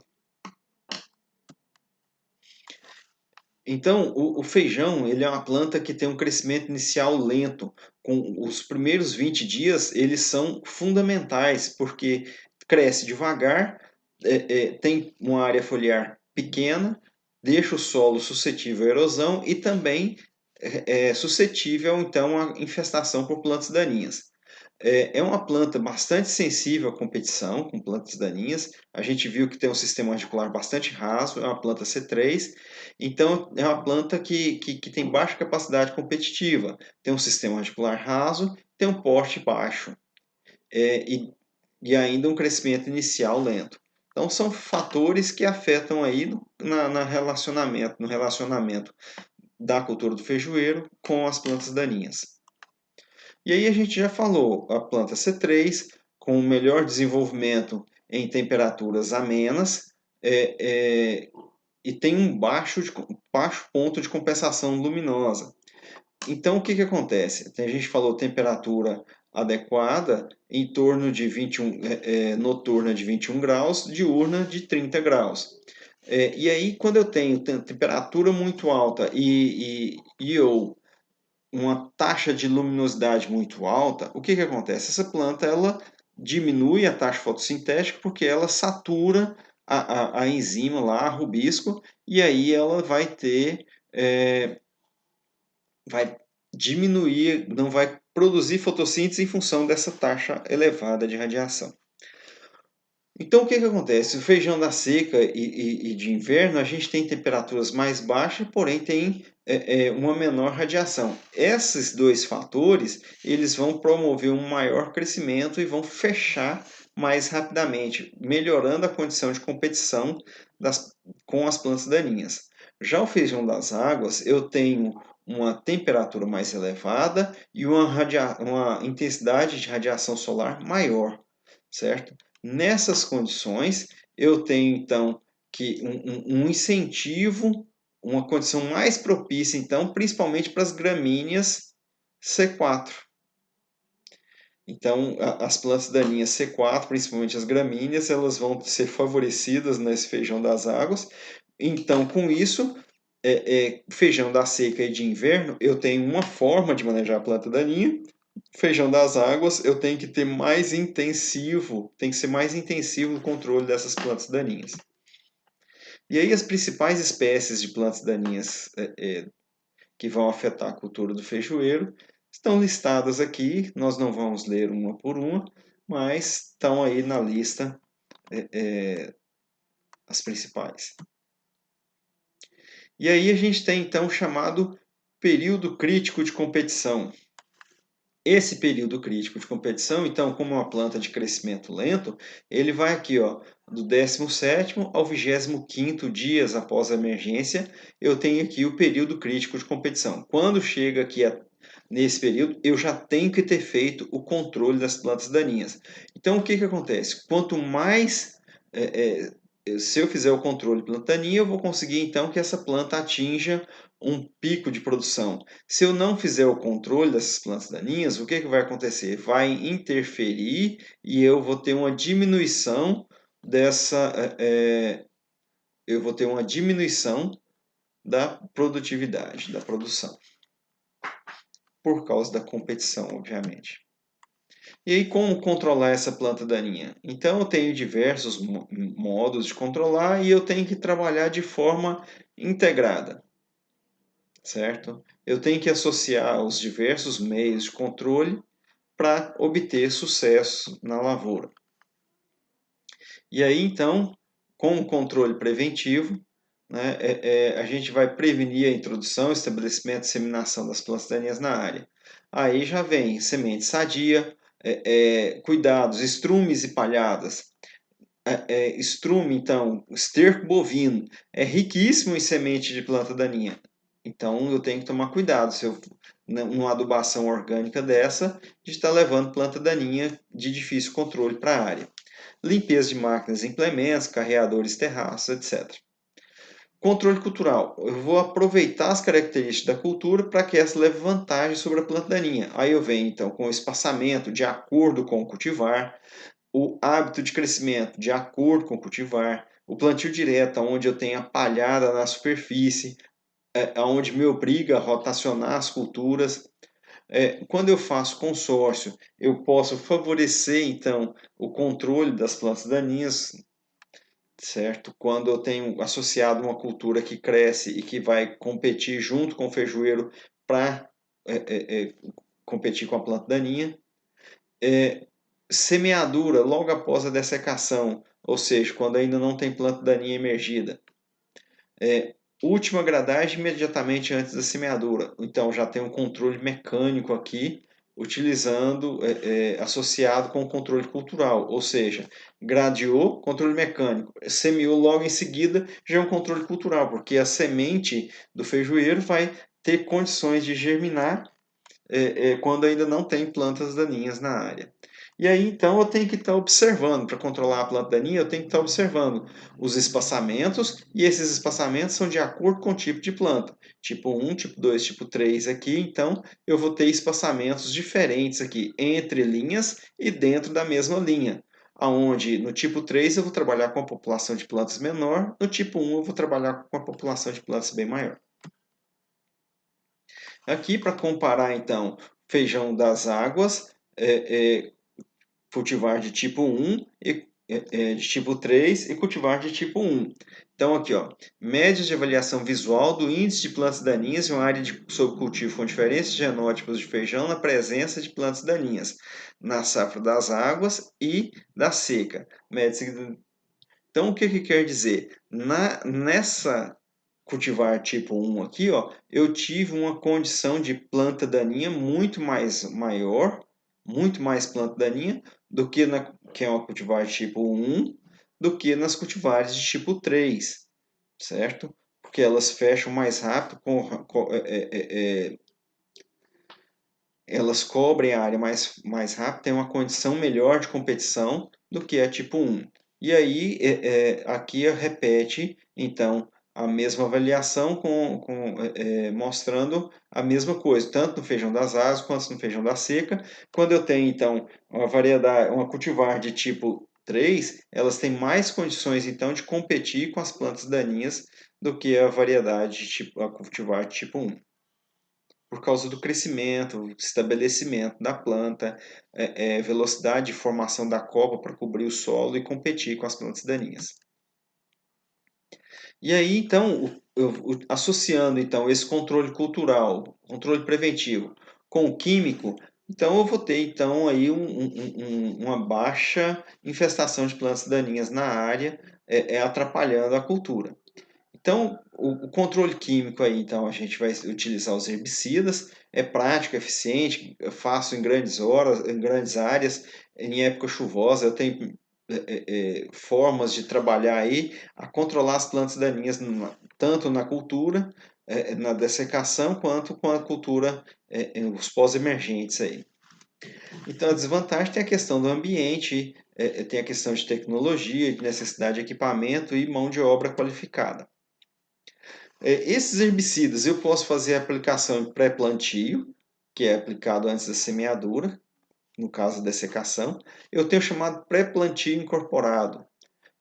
Então, o feijão, ele é uma planta que tem um crescimento inicial lento. Com os primeiros 20 dias, eles são fundamentais, porque cresce devagar, tem uma área foliar pequena, deixa o solo suscetível à erosão e também suscetível, então, à infestação por plantas daninhas. É uma planta bastante sensível à competição com plantas daninhas. A gente viu que tem um sistema radicular bastante raso, é uma planta C3, então é uma planta que tem baixa capacidade competitiva, tem um sistema radicular raso, tem um porte baixo e ainda um crescimento inicial lento. Então são fatores que afetam aí no relacionamento da cultura do feijoeiro com as plantas daninhas. E aí a gente já falou, a planta C3, com melhor desenvolvimento em temperaturas amenas, e tem um baixo ponto de compensação luminosa. Então, o que acontece? A gente falou temperatura adequada em torno de 21, noturna de 21 graus, diurna de 30 graus. E aí, quando eu tenho temperatura muito alta ou uma taxa de luminosidade muito alta, o que acontece? Essa planta ela diminui a taxa fotossintética porque ela satura a enzima lá, a rubisco, e aí ela vai ter, vai diminuir, não vai produzir fotossíntese em função dessa taxa elevada de radiação. Então, o que acontece? O feijão da seca e de inverno, a gente tem temperaturas mais baixas, porém tem uma menor radiação. Esses dois fatores, eles vão promover um maior crescimento e vão fechar mais rapidamente, melhorando a condição de competição com as plantas daninhas. Já o feijão das águas, eu tenho uma temperatura mais elevada e uma intensidade de radiação solar maior, certo? Nessas condições, eu tenho então que um incentivo, uma condição mais propícia, então, principalmente para as gramíneas C4. Então, as plantas daninhas C4, principalmente as gramíneas, elas vão ser favorecidas nesse feijão das águas. Então, com isso, feijão da seca e de inverno, eu tenho uma forma de manejar a planta daninha. Feijão das águas, eu tenho que ter mais intensivo, tem que ser mais intensivo o controle dessas plantas daninhas. E aí as principais espécies de plantas daninhas que vão afetar a cultura do feijoeiro estão listadas aqui, nós não vamos ler uma por uma, mas estão aí na lista as principais. E aí a gente tem então o chamado período crítico de competição. Esse período crítico de competição, então, como é uma planta de crescimento lento, ele vai aqui, ó, do 17º ao 25º dias após a emergência, eu tenho aqui o período crítico de competição. Quando chega aqui nesse período, eu já tenho que ter feito o controle das plantas daninhas. Então, o que acontece? Quanto mais se eu fizer o controle planta daninha, eu vou conseguir então que essa planta atinja um pico de produção. Se eu não fizer o controle dessas plantas daninhas, o que vai acontecer? Vai interferir e eu vou ter uma diminuição eu vou ter uma diminuição da produtividade, da produção, por causa da competição, obviamente. E aí, como controlar essa planta daninha? Então, eu tenho diversos modos de controlar e eu tenho que trabalhar de forma integrada, certo? Eu tenho que associar os diversos meios de controle para obter sucesso na lavoura. E aí, então, com o controle preventivo, né, a gente vai prevenir a introdução, estabelecimento e disseminação das plantas daninhas na área. Aí já vem semente sadia, cuidados, estrumes e palhadas. Estrume, então, esterco bovino, é riquíssimo em semente de planta daninha. Então eu tenho que tomar cuidado se eu numa adubação orgânica dessa, de estar levando planta daninha de difícil controle para a área. Limpeza de máquinas e implementos, carreadores, terraços, etc. Controle cultural. Eu vou aproveitar as características da cultura para que essa leve vantagem sobre a planta daninha. Aí eu venho então com o espaçamento de acordo com o cultivar, o hábito de crescimento de acordo com o cultivar, o plantio direto, onde eu tenho a palhada na superfície, onde me obriga a rotacionar as culturas. Quando eu faço consórcio, eu posso favorecer então o controle das plantas daninhas, certo? Quando eu tenho associado uma cultura que cresce e que vai competir junto com o feijoeiro para competir com a planta daninha. Semeadura logo após a dessecação, ou seja, quando ainda não tem planta daninha emergida. Última gradagem imediatamente antes da semeadura. Então já tem um controle mecânico aqui, utilizando, associado com o controle cultural, ou seja, gradeou, controle mecânico, semeou logo em seguida, já é um controle cultural, porque a semente do feijoeiro vai ter condições de germinar quando ainda não tem plantas daninhas na área. E aí, então, eu tenho que estar observando, para controlar a planta daninha, eu tenho que estar observando os espaçamentos, e esses espaçamentos são de acordo com o tipo de planta. Tipo 1, tipo 2, tipo 3 aqui, então eu vou ter espaçamentos diferentes aqui, entre linhas e dentro da mesma linha. onde no tipo 3 eu vou trabalhar com a população de plantas menor, no tipo 1 eu vou trabalhar com a população de plantas bem maior. Aqui, para comparar, então, feijão das águas, cultivar de tipo 1 e de tipo 3 e cultivar de tipo 1. Então, aqui, ó, médias de avaliação visual do índice de plantas daninhas em uma área sob cultivo com diferentes genótipos de feijão na presença de plantas daninhas, na safra das águas e da seca. Então, o que, que quer dizer? Nessa cultivar tipo 1 aqui, ó, eu tive uma condição de planta daninha muito mais maior, muito mais planta daninha do que que é uma cultivar tipo 1, do que nas cultivares de tipo 3, certo? Porque elas fecham mais rápido, elas cobrem a área mais rápido, tem uma condição melhor de competição do que a tipo 1. E aí, aqui repete, então, a mesma avaliação mostrando a mesma coisa, tanto no feijão das asas quanto no feijão da seca. Quando eu tenho, então, uma variedade, uma cultivar de tipo 3, elas têm mais condições, então, de competir com as plantas daninhas do que a variedade de tipo, a cultivar de tipo 1 por causa do crescimento, estabelecimento da planta, velocidade de formação da copa para cobrir o solo e competir com as plantas daninhas. E aí, então, associando então esse controle cultural, controle preventivo, com o químico, então eu vou ter então aí uma baixa infestação de plantas daninhas na área, atrapalhando a cultura. Então, o controle químico aí, então, a gente vai utilizar os herbicidas, é prático, eficiente, eu faço em grandes horas, em grandes áreas, em época chuvosa, eu tenho formas de trabalhar aí a controlar as plantas daninhas, tanto na cultura, na dessecação, quanto com a cultura, os pós-emergentes aí. Então, a desvantagem tem a questão do ambiente, tem a questão de tecnologia, de necessidade de equipamento e mão de obra qualificada. Esses herbicidas eu posso fazer a aplicação em pré-plantio, que é aplicado antes da semeadura, no caso da dessecação. Eu tenho o chamado pré-plantio incorporado.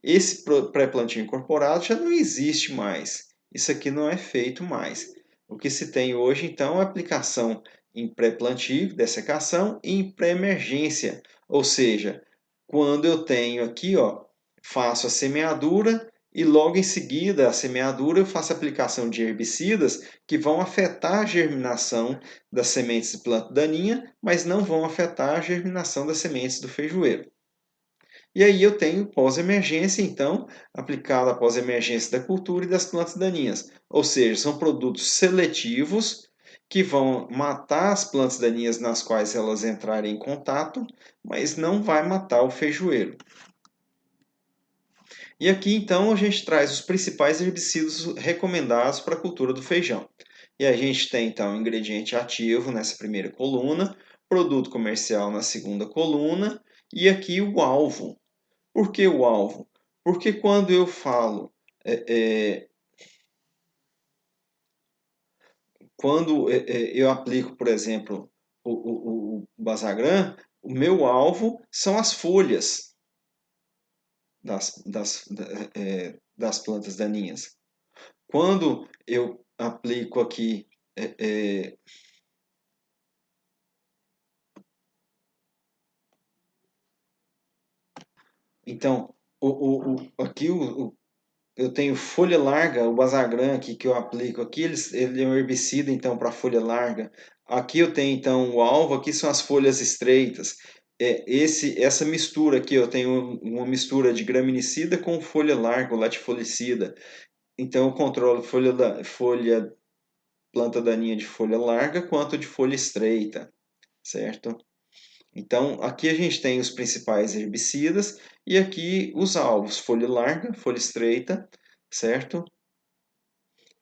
Esse pré-plantio incorporado já não existe mais. Isso aqui não é feito mais. O que se tem hoje, então, é a aplicação em pré-plantio, dessecação e em pré-emergência. Ou seja, quando eu tenho aqui, ó, faço a semeadura e logo em seguida a semeadura eu faço a aplicação de herbicidas que vão afetar a germinação das sementes de planta daninha, mas não vão afetar a germinação das sementes do feijoeiro. E aí eu tenho pós-emergência, então, aplicado a pós-emergência da cultura e das plantas daninhas. Ou seja, são produtos seletivos que vão matar as plantas daninhas nas quais elas entrarem em contato, mas não vai matar o feijoeiro. E aqui, então, a gente traz os principais herbicidas recomendados para a cultura do feijão. E a gente tem, então, o ingrediente ativo nessa primeira coluna, produto comercial na segunda coluna, e aqui o alvo. Por que o alvo? Porque quando eu falo, quando eu aplico, por exemplo, o Basagran, o meu alvo são as folhas das plantas daninhas. Quando eu aplico aqui, então, aqui eu tenho folha larga, o Basagran aqui que eu aplico aqui, ele é um herbicida então para folha larga. Aqui eu tenho então o alvo, aqui são as folhas estreitas. Essa mistura aqui, eu tenho uma mistura de graminicida com folha larga, o latifolicida. Então eu controlo folha planta daninha de folha larga quanto de folha estreita, certo? Então, aqui a gente tem os principais herbicidas e aqui os alvos, folha larga, folha estreita, certo?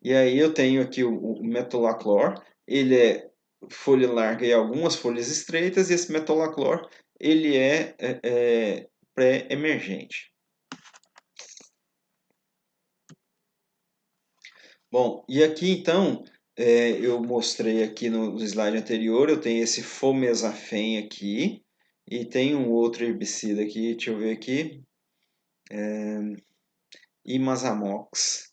E aí eu tenho aqui o metolaclor, ele é folha larga e algumas folhas estreitas, e esse metolaclor, ele é pré-emergente. Bom, e aqui então, eu mostrei aqui no slide anterior, eu tenho esse fomesafen aqui, E tem um outro herbicida aqui, deixa eu ver aqui, Imazamox.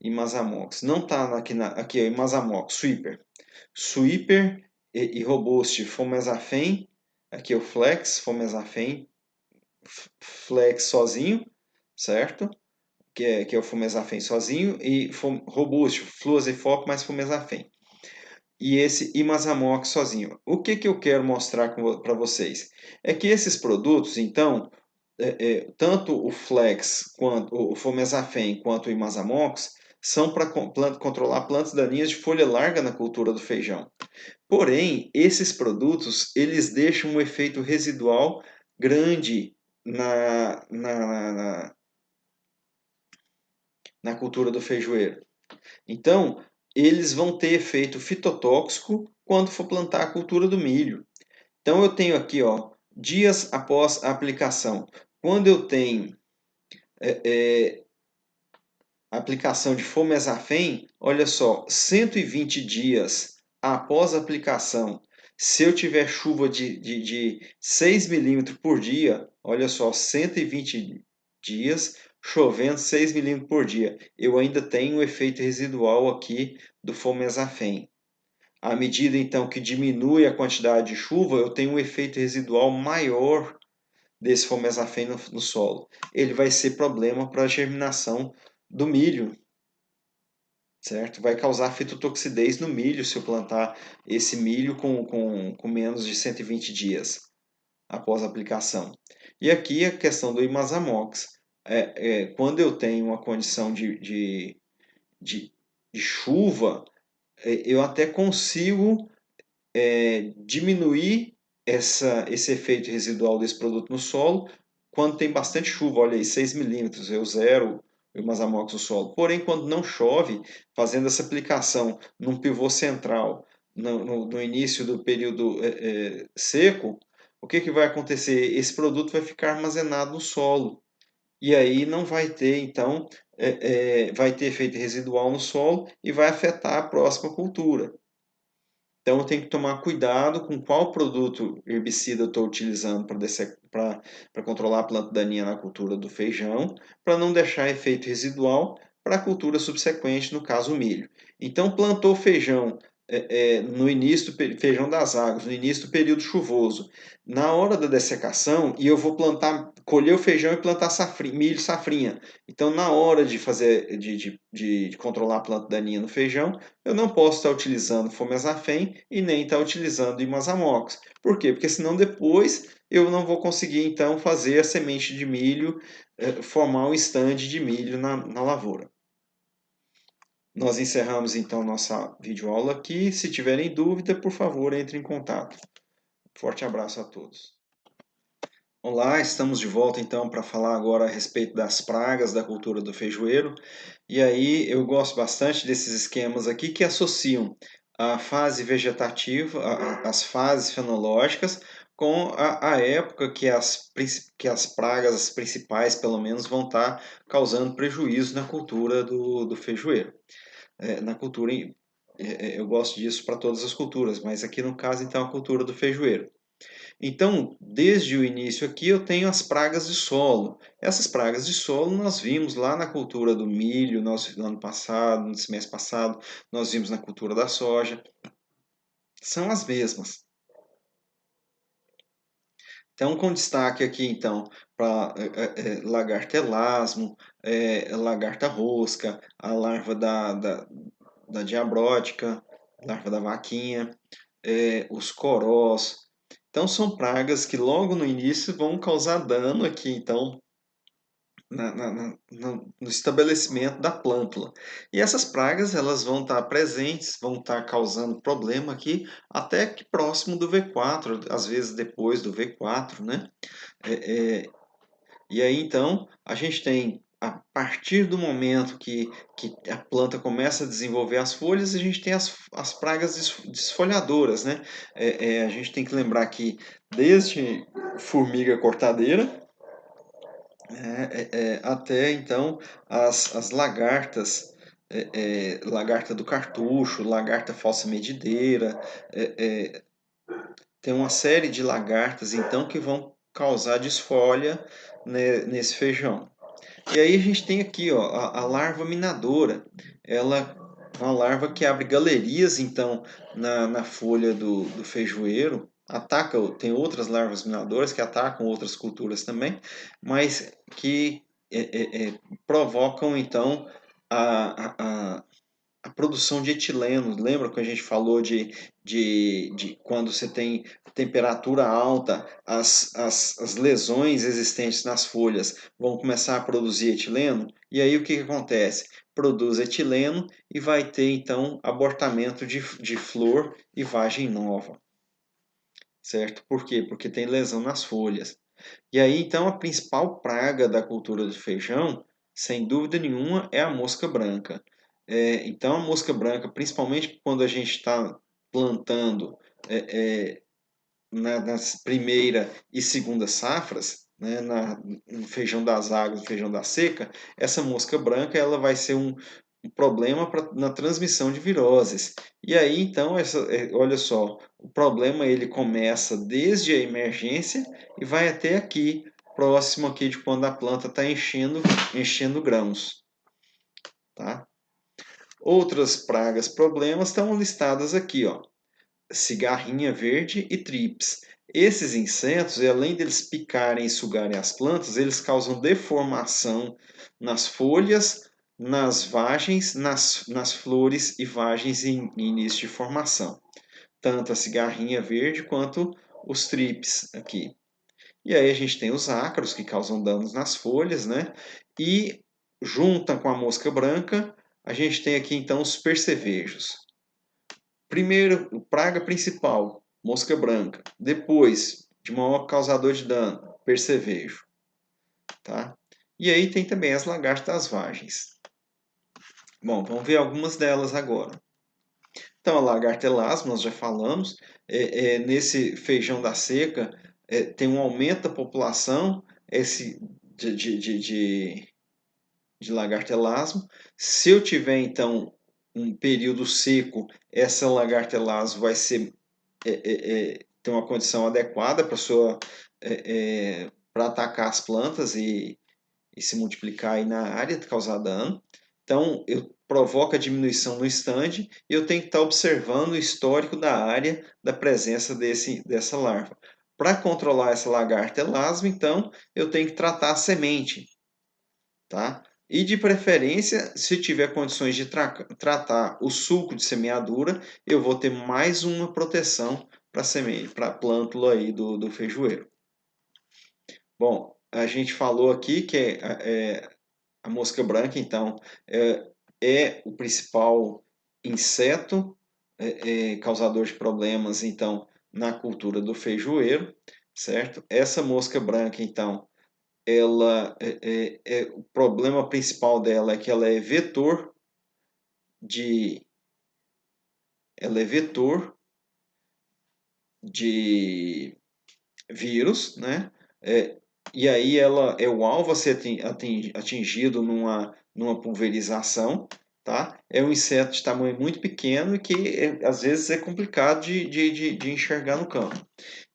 Imazamox. Não está aqui, ó, Imazamox, Sweeper. Sweeper e Robust, Fomezafem. Aqui é o Flex, Fomezafem. Flex sozinho, certo? Que é o Fomezafem sozinho. E Robust, Fluazefop mais Fomezafem. E esse Imazamox sozinho. O que eu quero mostrar para vocês? É que esses produtos, então, tanto o Flex, quanto o Fomezafem, quanto o Imazamox, são para controlar plantas daninhas de folha larga na cultura do feijão. Porém, esses produtos, eles deixam um efeito residual grande na cultura do feijoeiro. Então, eles vão ter efeito fitotóxico quando for plantar a cultura do milho. Então, eu tenho aqui, ó, dias após a aplicação. Quando eu tenho aplicação de Fomezafem, olha só, 120 dias após a aplicação, se eu tiver chuva de 6 milímetros por dia, olha só, 120 dias chovendo 6 milímetros por dia, eu ainda tenho o efeito residual aqui do Fomezafem. À medida então que diminui a quantidade de chuva, eu tenho um efeito residual maior desse Fomezafem no solo. Ele vai ser problema para a germinação do milho, certo? Vai causar fitotoxidez no milho se eu plantar esse milho com menos de 120 dias após a aplicação. E aqui a questão do Imazamox. Quando eu tenho uma condição de, de chuva, eu até consigo diminuir esse efeito residual desse produto no solo quando tem bastante chuva. Olha aí, 6 milímetros, eu zero o Imazamox no solo. Porém, quando não chove, fazendo essa aplicação num pivô central, no início do período seco, o que vai acontecer? Esse produto vai ficar armazenado no solo. E aí não vai ter, então, vai ter efeito residual no solo e vai afetar a próxima cultura. Então, eu tenho que tomar cuidado com qual produto herbicida eu estou utilizando para controlar a planta daninha na cultura do feijão, para não deixar efeito residual para a cultura subsequente, no caso o milho. Então, plantou feijão no início do feijão das águas, no início do período chuvoso, na hora da dessecação, e eu vou colher o feijão e plantar milho safrinha. Então, na hora de fazer, de controlar a planta daninha no feijão, eu não posso estar utilizando Fomezafem e nem estar utilizando Imazamox. Por quê? Porque senão depois eu não vou conseguir então fazer a semente de milho, formar um estande de milho na lavoura. Nós encerramos então nossa videoaula aqui. Se tiverem dúvida, por favor, entre em contato. Forte abraço a todos. Olá, estamos de volta então para falar agora a respeito das pragas da cultura do feijoeiro. E aí eu gosto bastante desses esquemas aqui que associam a fase vegetativa, as fases fenológicas, com a época que as pragas, as principais pelo menos, vão estar causando prejuízo na cultura do feijoeiro. Na cultura, eu gosto disso para todas as culturas, mas aqui no caso então a cultura do feijoeiro. Então, desde o início aqui eu tenho as pragas de solo. Essas pragas de solo nós vimos lá na cultura do milho, no ano passado, no semestre passado, nós vimos na cultura da soja. São as mesmas. Então, com destaque aqui, então, para lagarta elasmo, lagarta rosca, a larva da diabrótica, larva da vaquinha, os corós. Então, são pragas que logo no início vão causar dano aqui, então, no estabelecimento da plântula. E essas pragas elas vão estar presentes, vão estar causando problema aqui até que próximo do V4, às vezes depois do V4, né? E aí então a gente tem, a partir do momento que a planta começa a desenvolver as folhas, a gente tem as pragas desfolhadoras, né? A gente tem que lembrar que desde formiga cortadeira até então as lagartas, lagarta do cartucho, lagarta falsa medideira, tem uma série de lagartas, então, que vão causar desfolha, né, nesse feijão. E aí a gente tem aqui, ó, a larva minadora. Ela é uma larva que abre galerias, então, na folha do feijoeiro. Ataca, tem outras larvas minadoras que atacam outras culturas também, mas que provocam, então, a produção de etileno. Lembra que a gente falou de quando você tem temperatura alta, as lesões existentes nas folhas vão começar a produzir etileno? E aí o que acontece? Produz etileno e vai ter então abortamento de flor e vagem nova. Certo? Por quê? Porque tem lesão nas folhas. E aí então a principal praga da cultura do feijão, sem dúvida nenhuma, é a mosca branca. Então a mosca branca, principalmente quando a gente está plantando é, é, nas primeira e segunda safras, né, no feijão das águas, no feijão da seca, essa mosca branca ela vai ser um problema na transmissão de viroses. E aí, então, olha só, o problema ele começa desde a emergência e vai até aqui, próximo aqui de quando a planta está enchendo grãos. Tá? Outras pragas, problemas estão listadas aqui, ó. Cigarrinha verde e trips. Esses insetos, além deles picarem e sugarem as plantas, eles causam deformação nas folhas, nas vagens, nas flores e vagens em início de formação. Tanto a cigarrinha verde quanto os trips aqui. E aí a gente tem os ácaros que causam danos nas folhas, né? E junta com a mosca branca, a gente tem aqui então os percevejos. Primeiro, praga principal, mosca branca. Depois, de maior causador de dano, percevejo. Tá? E aí tem também as lagartas vagens. Bom, vamos ver algumas delas agora. Então, a lagarta elasma, nós já falamos. Nesse feijão da seca, tem um aumento da população de lagarta elasmo. Se eu tiver, então, um período seco, essa lagarta elasmo vai ser ter uma condição adequada para atacar as plantas e se multiplicar aí na área, causar dano. Então, eu provoca diminuição no stand e eu tenho que estar observando o histórico da área da presença dessa larva. Para controlar essa lagarta elasma, então, eu tenho que tratar a semente, tá? E de preferência, se tiver condições de tratar o sulco de semeadura, eu vou ter mais uma proteção para semente, para a plântula aí do feijoeiro. Bom, a gente falou aqui que a mosca branca, então, é o principal inseto causador de problemas, então, na cultura do feijoeiro, certo? Essa mosca branca, então, o problema principal dela é que de, ela é vetor de vírus, né? E aí ela é o alvo a ser atingido numa pulverização, tá? É um inseto de tamanho muito pequeno e que às vezes é complicado de enxergar no campo.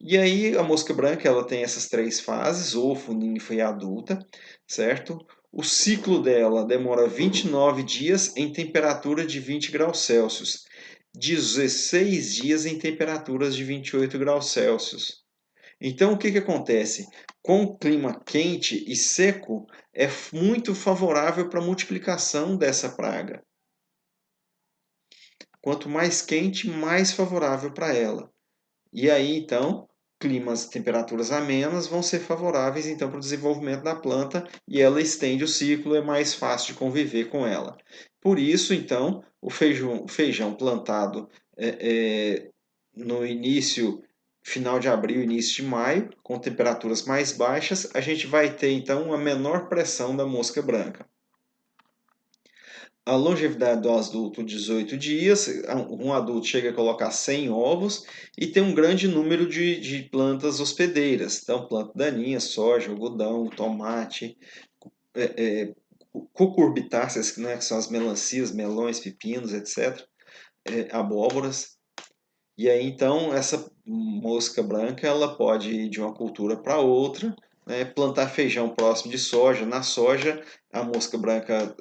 E aí a mosca branca ela tem essas três fases, ovo, ninfa e adulta, certo? O ciclo dela demora 29 dias em temperatura de 20 graus Celsius, 16 dias em temperaturas de 28 graus Celsius. Então, o que, que acontece? Com o clima quente e seco, é muito favorável para a multiplicação dessa praga. Quanto mais quente, mais favorável para ela. E aí, então, climas, temperaturas amenas vão ser favoráveis então para o desenvolvimento da planta e ela estende o ciclo, é mais fácil de conviver com ela. Por isso, então, o feijão plantado no início, final de abril, início de maio, com temperaturas mais baixas, a gente vai ter então uma menor pressão da mosca branca. A longevidade do adulto, 18 dias, um adulto chega a colocar 100 ovos e tem um grande número de plantas hospedeiras. Então, planta daninha, soja, algodão, tomate, é, é, cucurbitáceas, né, que são as melancias, melões, pepinos, etc., abóboras. E aí, então, essa mosca branca ela pode ir de uma cultura para outra, né? Plantar feijão próximo de soja. Na soja, a mosca branca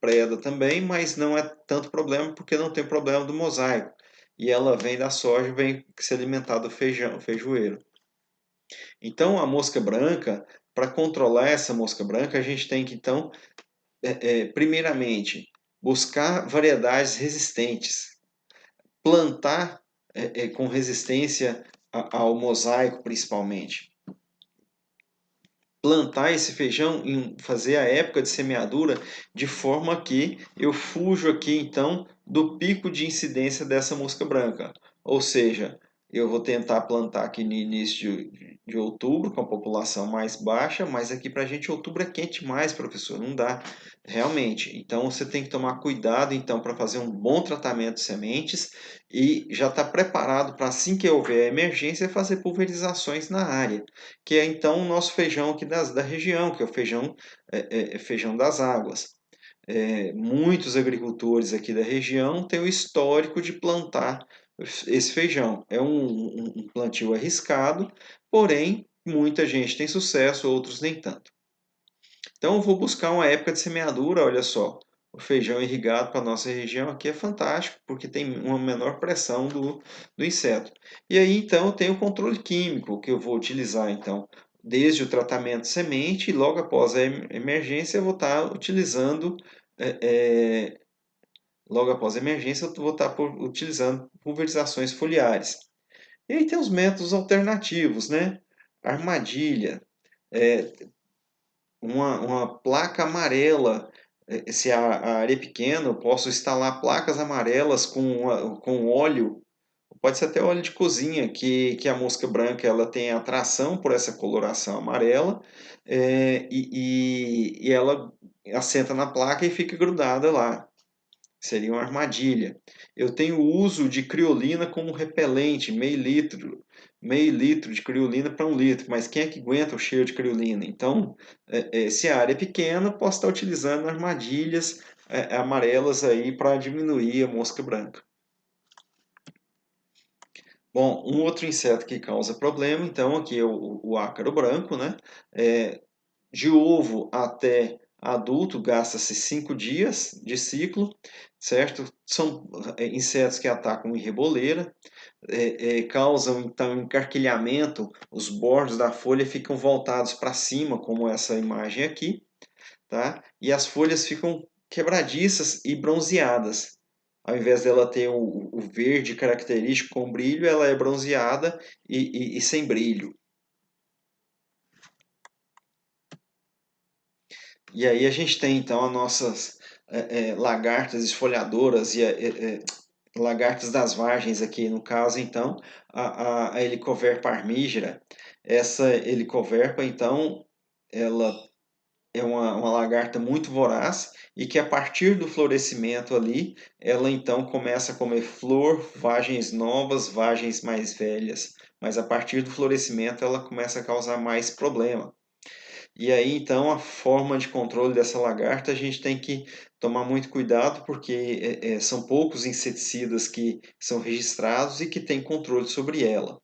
preda também, mas não é tanto problema porque não tem problema do mosaico. E ela vem da soja, vem se alimentar do feijão, feijoeiro. Então, a mosca branca, para controlar essa mosca branca, a gente tem que, então, primeiramente, buscar variedades resistentes, plantar com resistência ao mosaico, principalmente. Plantar esse feijão e fazer a época de semeadura de forma que eu fujo aqui, então, do pico de incidência dessa mosca branca. Ou seja, eu vou tentar plantar aqui no início de outubro, com a população mais baixa, mas aqui para a gente outubro é quente mais, professor, não dá. Realmente, então você tem que tomar cuidado então para fazer um bom tratamento de sementes e já estar preparado para assim que houver emergência fazer pulverizações na área, que é então o nosso feijão aqui da região, que é o feijão, feijão das águas. Muitos agricultores aqui da região têm o histórico de plantar esse feijão. É um plantio arriscado, porém muita gente tem sucesso, outros nem tanto. Então eu vou buscar uma época de semeadura, olha só. O feijão irrigado para a nossa região aqui é fantástico, porque tem uma menor pressão do inseto. E aí então eu tenho o controle químico que eu vou utilizar então, desde o tratamento de semente e logo após a emergência eu vou estar utilizando, é, é, logo após a emergência eu vou estar utilizando pulverizações foliares. E aí tem os métodos alternativos, né? Armadilha, é, uma placa amarela. Se a área é pequena, eu posso instalar placas amarelas com óleo, pode ser até óleo de cozinha, que a mosca branca ela tem atração por essa coloração amarela, e ela assenta na placa e fica grudada lá. Seria uma armadilha. Eu tenho o uso de criolina como repelente, meio litro de criolina para 1 litro, mas quem é que aguenta o cheiro de criolina? Então, se a área é pequena, posso estar utilizando armadilhas amarelas aí para diminuir a mosca branca. Bom, um outro inseto que causa problema, então, aqui é o ácaro branco, né? De ovo até adulto, gasta-se 5 dias de ciclo, certo? São insetos que atacam em reboleira, causam então encarquilhamento, os bordos da folha ficam voltados para cima, como essa imagem aqui, tá? E as folhas ficam quebradiças e bronzeadas. Ao invés dela ter o verde característico com brilho, ela é bronzeada e sem brilho. E aí a gente tem então as nossas lagartas esfoliadoras e lagartas das vargens aqui, no caso então a Helicoverpa armígera. Essa Helicoverpa então ela é uma lagarta muito voraz e que a partir do florescimento ali, ela então começa a comer flor, vagens novas, vagens mais velhas. Mas a partir do florescimento ela começa a causar mais problema. E aí, então, a forma de controle dessa lagarta, a gente tem que tomar muito cuidado, porque são poucos inseticidas que são registrados e que têm controle sobre ela.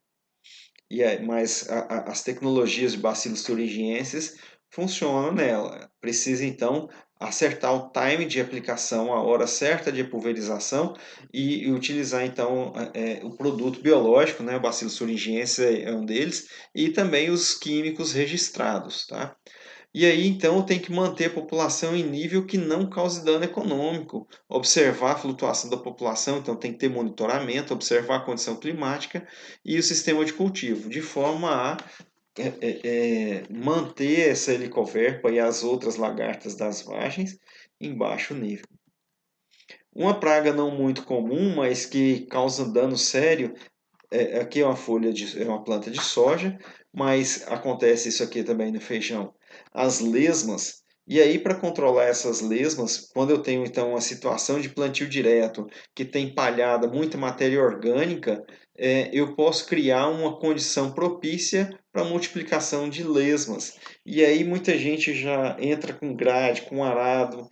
Mas as tecnologias de bacilos thuringienses funcionam nela. Precisa, então, acertar o time de aplicação, a hora certa de pulverização e utilizar, então, o produto biológico, né? O Bacillus thuringiensis é um deles, e também os químicos registrados, tá? E aí, então, tem que manter a população em nível que não cause dano econômico, observar a flutuação da população, então tem que ter monitoramento, observar a condição climática e o sistema de cultivo, de forma a manter essa helicoverpa e as outras lagartas das vargens em baixo nível. Uma praga não muito comum, mas que causa dano sério, aqui é é uma planta de soja, mas acontece isso aqui também no feijão. As lesmas. E aí, para controlar essas lesmas, quando eu tenho então uma situação de plantio direto que tem palhada, muita matéria orgânica, eu posso criar uma condição propícia para a multiplicação de lesmas. E aí muita gente já entra com grade, com arado,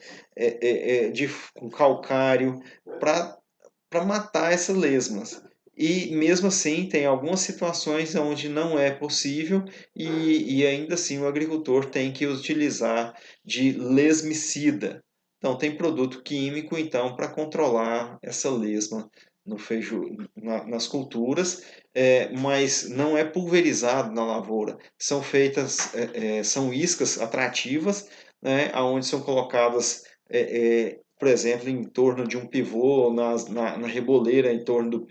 com calcário, para matar essas lesmas. e mesmo assim tem algumas situações onde não é possível e ainda assim o agricultor tem que utilizar de lesmicida. Então tem produto químico então para controlar essa lesma no nas culturas, mas não é pulverizado na lavoura. São feitas, são iscas atrativas, né, onde são colocadas por exemplo, em torno de um pivô, na reboleira, em torno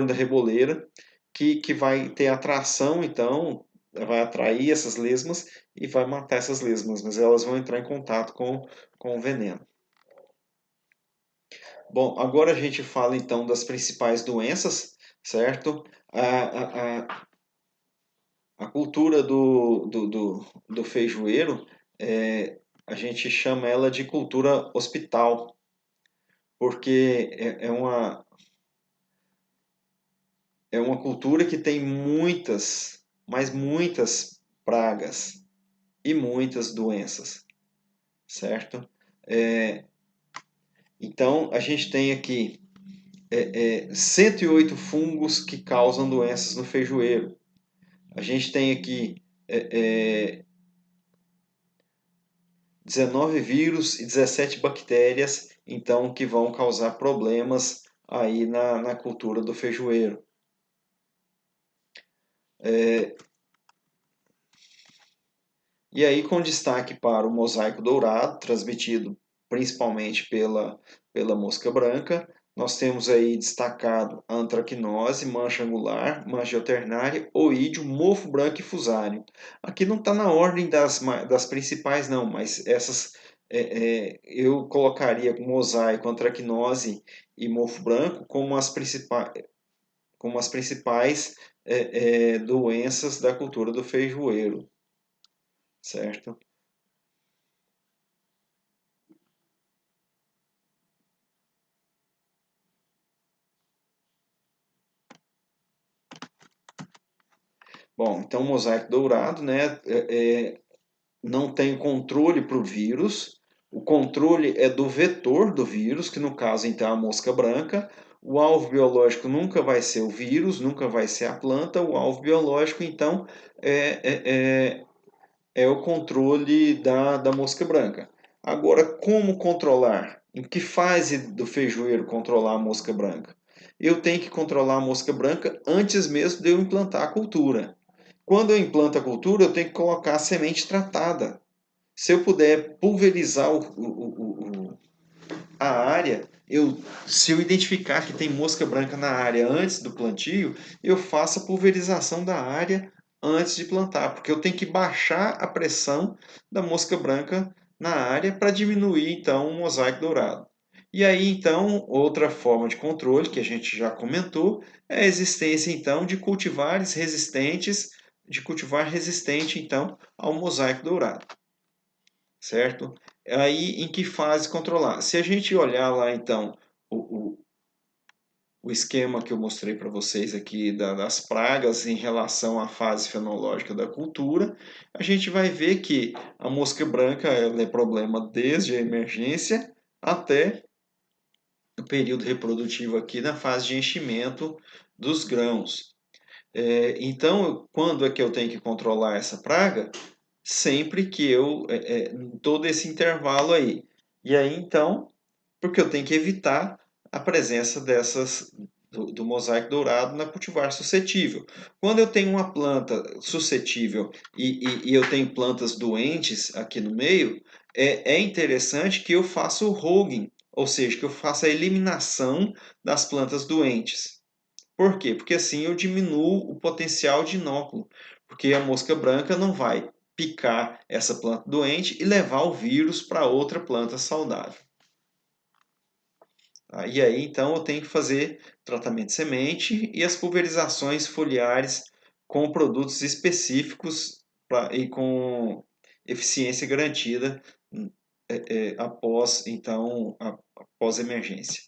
da reboleira, que vai ter atração, então, vai atrair essas lesmas e vai matar essas lesmas, mas elas vão entrar em contato com o veneno. Bom, agora a gente fala então das principais doenças, certo? A cultura do feijoeiro, a gente chama ela de cultura hospital, porque é uma cultura que tem muitas, mas muitas pragas e muitas doenças, certo? É, então, a gente tem aqui 108 fungos que causam doenças no feijoeiro. A gente tem aqui é, 19 vírus e 17 bactérias, então, que vão causar problemas aí na cultura do feijoeiro. É, E aí, com destaque para o mosaico dourado, transmitido principalmente pela mosca branca, nós temos aí destacado a antracnose, mancha angular, mancha alternária, oídio, mofo branco e fusário. Aqui não está na ordem das principais, não, mas essas eu colocaria mosaico, antracnose e mofo branco como as principais doenças da cultura do feijoeiro, certo? Bom, então o mosaico dourado, né, não tem controle para o vírus. O controle é do vetor do vírus, que no caso então é a mosca branca. O alvo biológico nunca vai ser o vírus, nunca vai ser a planta. O alvo biológico então é, é, é o controle da mosca branca. Agora, como controlar? Em que fase do feijoeiro controlar a mosca branca? Eu tenho que controlar a mosca branca antes mesmo de eu implantar a cultura. Quando eu implanto a cultura, eu tenho que colocar a semente tratada. Se eu puder pulverizar a área, se eu identificar que tem mosca branca na área antes do plantio, eu faço a pulverização da área antes de plantar, porque eu tenho que baixar a pressão da mosca branca na área para diminuir então o mosaico dourado. E aí então, outra forma de controle que a gente já comentou é a existência então de cultivar resistente então ao mosaico dourado, certo? Aí, em que fase controlar? Se a gente olhar lá, então, o, o, o esquema que eu mostrei para vocês aqui das pragas em relação à fase fenológica da cultura, a gente vai ver que a mosca branca ela é problema desde a emergência até o período reprodutivo aqui na fase de enchimento dos grãos. Então, quando é que eu tenho que controlar essa praga? Sempre que todo esse intervalo aí. E aí então, porque eu tenho que evitar a presença do mosaico dourado na cultivar suscetível. Quando eu tenho uma planta suscetível e eu tenho plantas doentes aqui no meio, é interessante que eu faça o hogging, ou seja, que eu faça a eliminação das plantas doentes. Por quê? Porque assim eu diminuo o potencial de inóculo, porque a mosca branca não vai picar essa planta doente e levar o vírus para outra planta saudável. Tá? E aí então eu tenho que fazer tratamento de semente e as pulverizações foliares com produtos específicos e com eficiência garantida após então após emergência.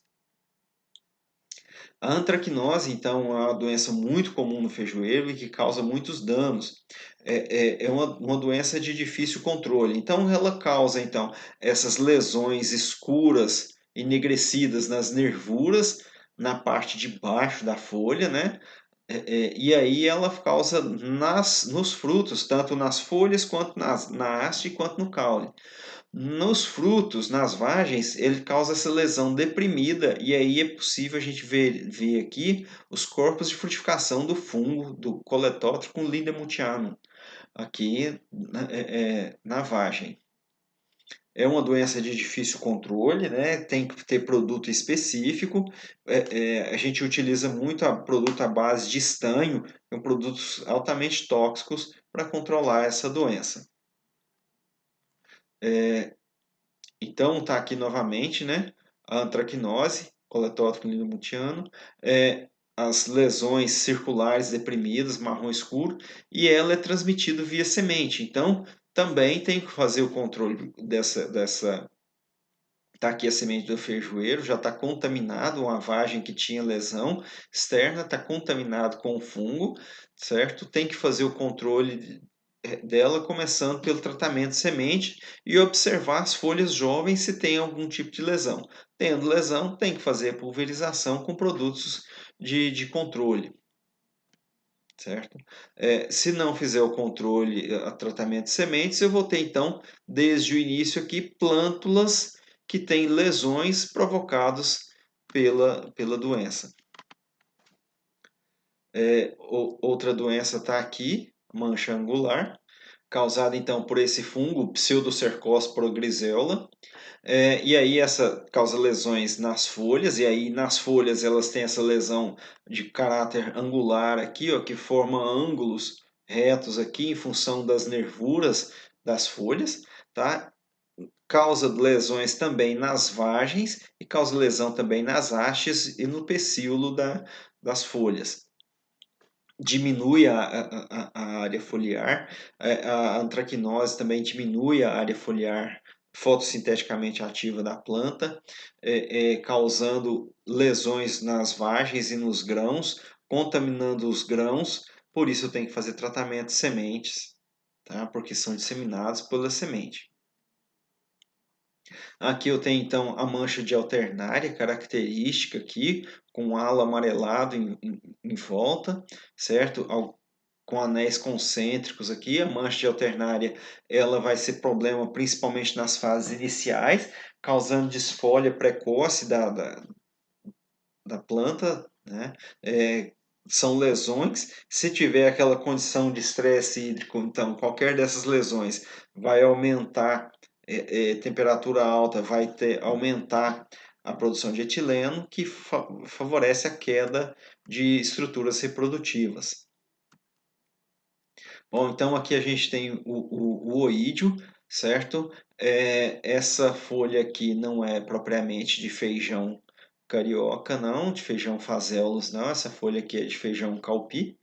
A antracnose, então, é uma doença muito comum no feijoeiro e que causa muitos danos. É uma doença de difícil controle. Então, ela causa, então, essas lesões escuras, enegrecidas nas nervuras, na parte de baixo da folha, né? E aí ela causa nos frutos, tanto nas folhas, quanto na haste, quanto no caule. Nos frutos, nas vagens, ele causa essa lesão deprimida, e aí é possível a gente ver aqui os corpos de frutificação do fungo, do Coletótricum lindemutianum, aqui na vagem. É uma doença de difícil controle, né? Tem que ter produto específico. A gente utiliza muito produto à base de estanho, são produtos altamente tóxicos para controlar essa doença. Então, está aqui novamente, né? A antracnose, Coletótrico lindemutiano, as lesões circulares deprimidas, marrom escuro, e ela é transmitida via semente. Então, também tem que fazer o controle dessa. Está aqui a semente do feijoeiro, já está contaminado, uma vagem que tinha lesão externa, está contaminado com o fungo, certo? Tem que fazer o controle dela, começando pelo tratamento de semente e observar as folhas jovens se tem algum tipo de lesão. Tendo lesão, tem que fazer a pulverização com produtos de controle, certo? Se não fizer o controle, tratamento de sementes, eu vou ter então, desde o início aqui, plântulas que têm lesões provocadas pela doença. Outra doença está aqui, mancha angular, causada então por esse fungo, Pseudocercospora griseola. E aí essa causa lesões nas folhas, e aí nas folhas elas têm essa lesão de caráter angular aqui, ó, que forma ângulos retos aqui em função das nervuras das folhas, tá? Causa lesões também nas vagens e causa lesão também nas hastes e no pecíolo das folhas. Diminui a área foliar, a antracnose também diminui a área foliar fotossinteticamente ativa da planta, causando lesões nas vagens e nos grãos, contaminando os grãos, por isso tem que fazer tratamento de sementes, tá? Porque são disseminados pela semente. Aqui eu tenho então a mancha de alternária característica aqui, com halo amarelado em volta, certo? Com anéis concêntricos aqui, a mancha de alternária ela vai ser problema principalmente nas fases iniciais, causando desfolha precoce da planta, né? São lesões. Se tiver aquela condição de estresse hídrico, então qualquer dessas lesões vai aumentar temperatura alta, vai aumentar a produção de etileno, que favorece a queda de estruturas reprodutivas. Bom, então aqui a gente tem o oídio, certo? Essa folha aqui não é propriamente de feijão carioca, não, de feijão fazelos, não. Essa folha aqui é de feijão calpi,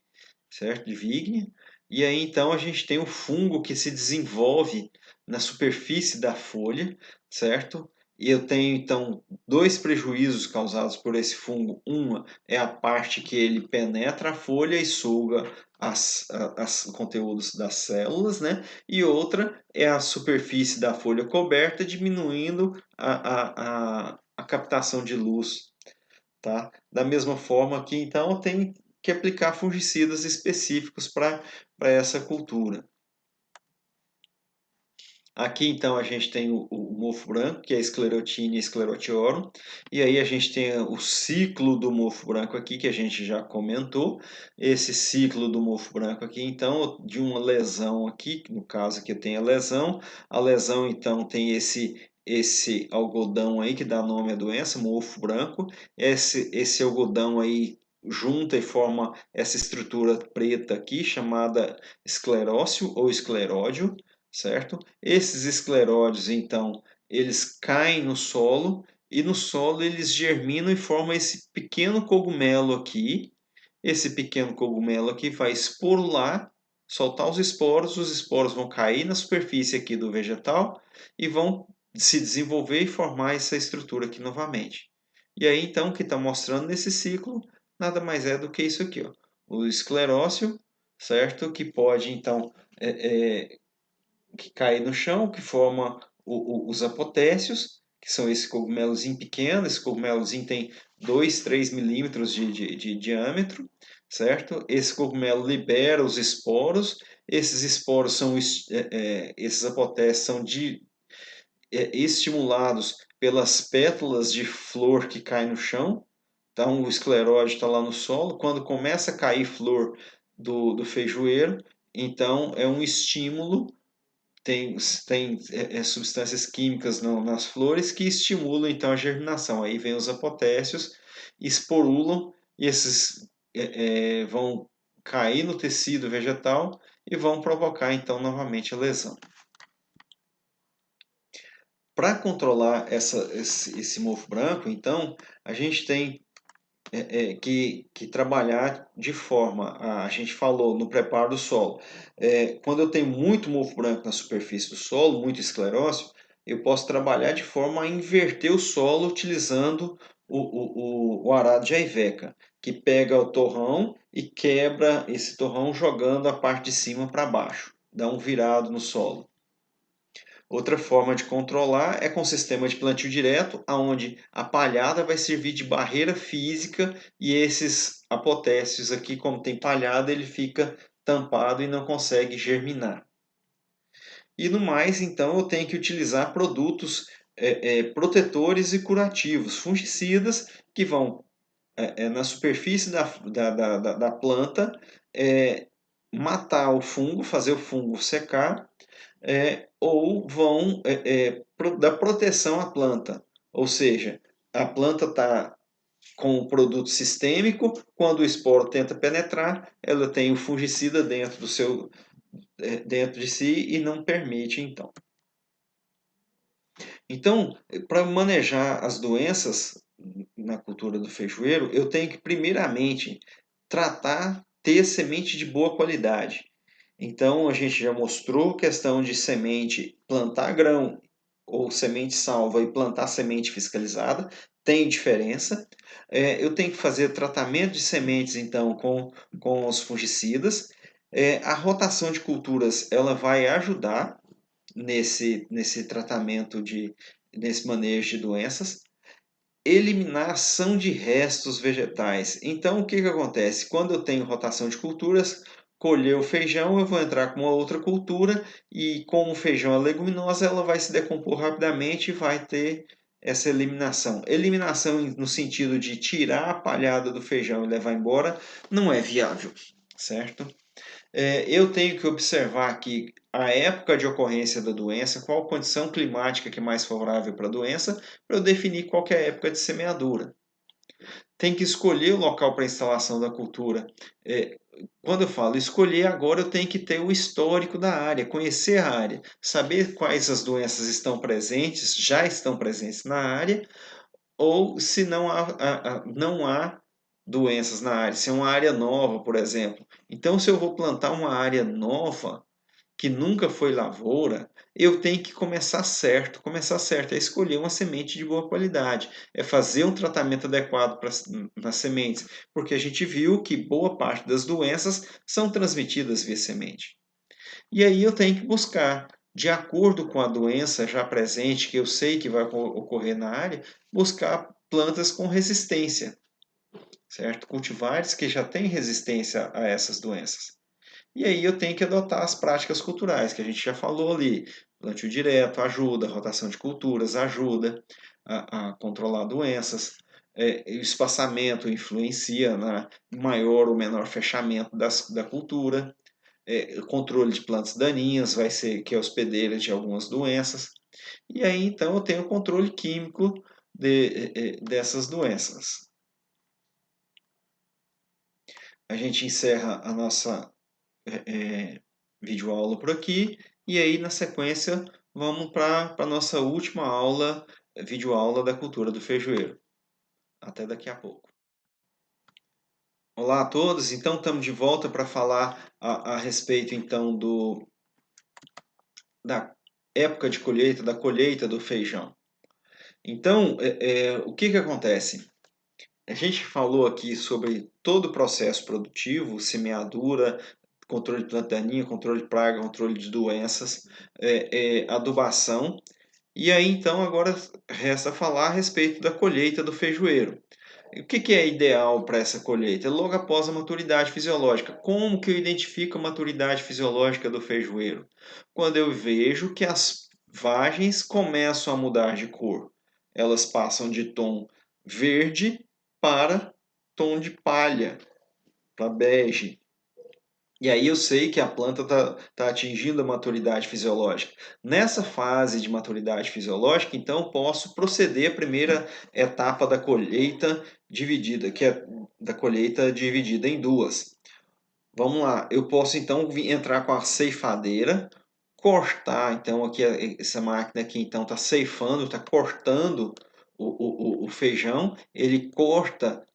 certo? De Vignia. E aí então a gente tem o fungo que se desenvolve na superfície da folha, certo? E eu tenho então dois prejuízos causados por esse fungo. Uma é a parte que ele penetra a folha e suga os conteúdos das células, né? E outra é a superfície da folha coberta, diminuindo a captação de luz, tá? Da mesma forma que então tem que aplicar fungicidas específicos para essa cultura. Aqui então a gente tem o mofo branco, que é a Sclerotinia sclerotiorum, e aí a gente tem o ciclo do mofo branco aqui, que a gente já comentou. Esse ciclo do mofo branco aqui, então, de uma lesão aqui, no caso aqui tem a lesão então tem esse algodão aí que dá nome à doença, mofo branco. Esse algodão aí junta e forma essa estrutura preta aqui, chamada esclerócio ou escleródio, certo? Esses escleróides, então, eles caem no solo e no solo eles germinam e formam esse pequeno cogumelo aqui. Esse pequeno cogumelo aqui vai esporular, soltar os esporos vão cair na superfície aqui do vegetal e vão se desenvolver e formar essa estrutura aqui novamente. E aí, então, o que está mostrando nesse ciclo nada mais é do que isso aqui, ó. O esclerócio, certo? Que pode, então, que cai no chão, que forma os apotécios, que são esse cogumelozinho pequeno. Esse cogumelozinho tem 2, 3 milímetros de diâmetro, certo? Esse cogumelo libera os esporos. Esses esporos são, esses apotécios são estimulados pelas pétalas de flor que cai no chão. Então, o escleróide está lá no solo. Quando começa a cair flor do feijoeiro, então é um estímulo. Tem substâncias químicas nas flores que estimulam então a germinação. Aí vem os apotécios, esporulam e esses vão cair no tecido vegetal e vão provocar então novamente a lesão. Para controlar esse mofo branco, então, a gente tem que trabalhar de forma, a gente falou no preparo do solo. Quando eu tenho muito mofo branco na superfície do solo, muito esclerócio, eu posso trabalhar de forma a inverter o solo utilizando o arado de Aiveca, que pega o torrão e quebra esse torrão jogando a parte de cima para baixo, dá um virado no solo. Outra forma de controlar é com o sistema de plantio direto, onde a palhada vai servir de barreira física e esses apotécios aqui, como tem palhada, ele fica tampado e não consegue germinar. E no mais, então, eu tenho que utilizar produtos protetores e curativos, fungicidas, que vão na superfície da planta matar o fungo, fazer o fungo secar, ou vão dar proteção à planta. Ou seja, a planta está com o produto sistêmico, quando o esporo tenta penetrar, ela tem o fungicida dentro de si e não permite então. Então, para manejar as doenças na cultura do feijoeiro, eu tenho que primeiramente ter semente de boa qualidade. Então, a gente já mostrou questão de semente, plantar grão ou semente salva e plantar semente fiscalizada, tem diferença. Eu tenho que fazer tratamento de sementes, então, com os fungicidas. A rotação de culturas, ela vai ajudar nesse tratamento, nesse manejo de doenças. Eliminação de restos vegetais. Então, o que acontece? Quando eu tenho rotação de culturas, colher o feijão, eu vou entrar com uma outra cultura e como o feijão é leguminosa, ela vai se decompor rapidamente e vai ter essa eliminação. Eliminação no sentido de tirar a palhada do feijão e levar embora não é viável, certo? Eu tenho que observar aqui a época de ocorrência da doença, qual a condição climática que é mais favorável para a doença, para eu definir qual é a época de semeadura. Tem que escolher o local para instalação da cultura. Quando eu falo escolher, agora eu tenho que ter o histórico da área, conhecer a área, saber quais as doenças estão presentes, já estão presentes na área, ou se não há doenças na área, se é uma área nova, por exemplo. Então, se eu vou plantar uma área nova, que nunca foi lavoura, eu tenho que começar certo. Começar certo é escolher uma semente de boa qualidade, é fazer um tratamento adequado nas sementes, porque a gente viu que boa parte das doenças são transmitidas via semente. E aí eu tenho que buscar, de acordo com a doença já presente, que eu sei que vai ocorrer na área, buscar plantas com resistência, certo? Cultivares que já têm resistência a essas doenças. E aí eu tenho que adotar as práticas culturais, que a gente já falou ali. Plantio direto ajuda, rotação de culturas ajuda a controlar doenças. O espaçamento influencia na maior ou menor fechamento da cultura. Controle de plantas daninhas vai ser que é hospedeira de algumas doenças. E aí então eu tenho o controle químico dessas doenças. A gente encerra a nossa videoaula por aqui e aí na sequência vamos para a nossa última aula, videoaula da cultura do feijoeiro. Até daqui a pouco. Olá a todos, então estamos de volta para falar a respeito então da época de colheita, da colheita do feijão. Então, o que acontece? A gente falou aqui sobre todo o processo produtivo, semeadura, controle de planta daninha, controle de praga, controle de doenças, adubação. E aí, então, agora resta falar a respeito da colheita do feijoeiro. O que é ideal para essa colheita? Logo após a maturidade fisiológica. Como que eu identifico a maturidade fisiológica do feijoeiro? Quando eu vejo que as vagens começam a mudar de cor. Elas passam de tom verde para tom de palha, para bege. E aí eu sei que a planta tá atingindo a maturidade fisiológica. Nessa fase de maturidade fisiológica, então, posso proceder à primeira etapa da colheita dividida, que é da colheita dividida em duas. Vamos lá, eu posso então entrar com a ceifadeira, cortar, então, aqui essa máquina aqui então está ceifando, está cortando o feijão, ele corta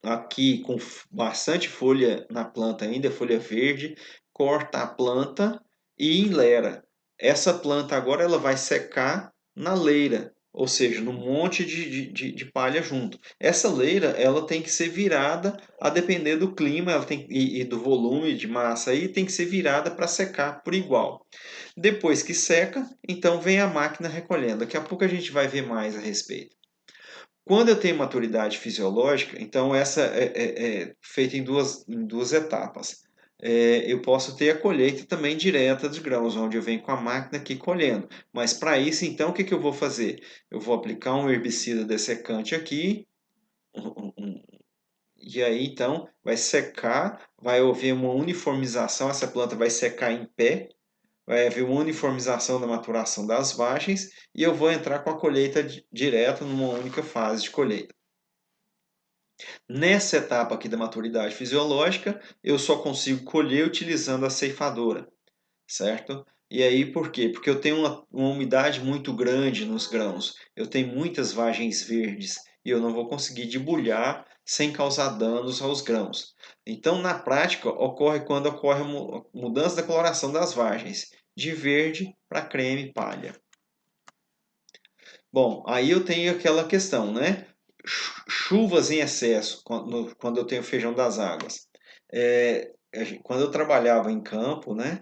aqui com bastante folha na planta ainda, folha verde, corta a planta e enlera. Essa planta agora ela vai secar na leira, ou seja, no monte de palha junto. Essa leira ela tem que ser virada a depender do clima ela tem, e do volume de massa, aí tem que ser virada para secar por igual. Depois que seca, então vem a máquina recolhendo. Daqui a pouco a gente vai ver mais a respeito. Quando eu tenho maturidade fisiológica, então essa é feita em duas etapas. Eu posso ter a colheita também direta dos grãos, onde eu venho com a máquina aqui colhendo. Mas para isso, então, o que eu vou fazer? Eu vou aplicar um herbicida dessecante aqui, e aí então vai secar, vai haver uma uniformização, essa planta vai secar em pé, vai haver uma uniformização da maturação das vagens e eu vou entrar com a colheita direta numa única fase de colheita. Nessa etapa aqui da maturidade fisiológica, eu só consigo colher utilizando a ceifadora, certo? E aí por quê? Porque eu tenho uma umidade muito grande nos grãos, eu tenho muitas vagens verdes e eu não vou conseguir debulhar sem causar danos aos grãos. Então, na prática, ocorre quando ocorre a mudança da coloração das vagens, de verde para creme palha. Bom, aí eu tenho aquela questão, né? Chuvas em excesso, quando eu tenho feijão das águas. Quando eu trabalhava em campo, né?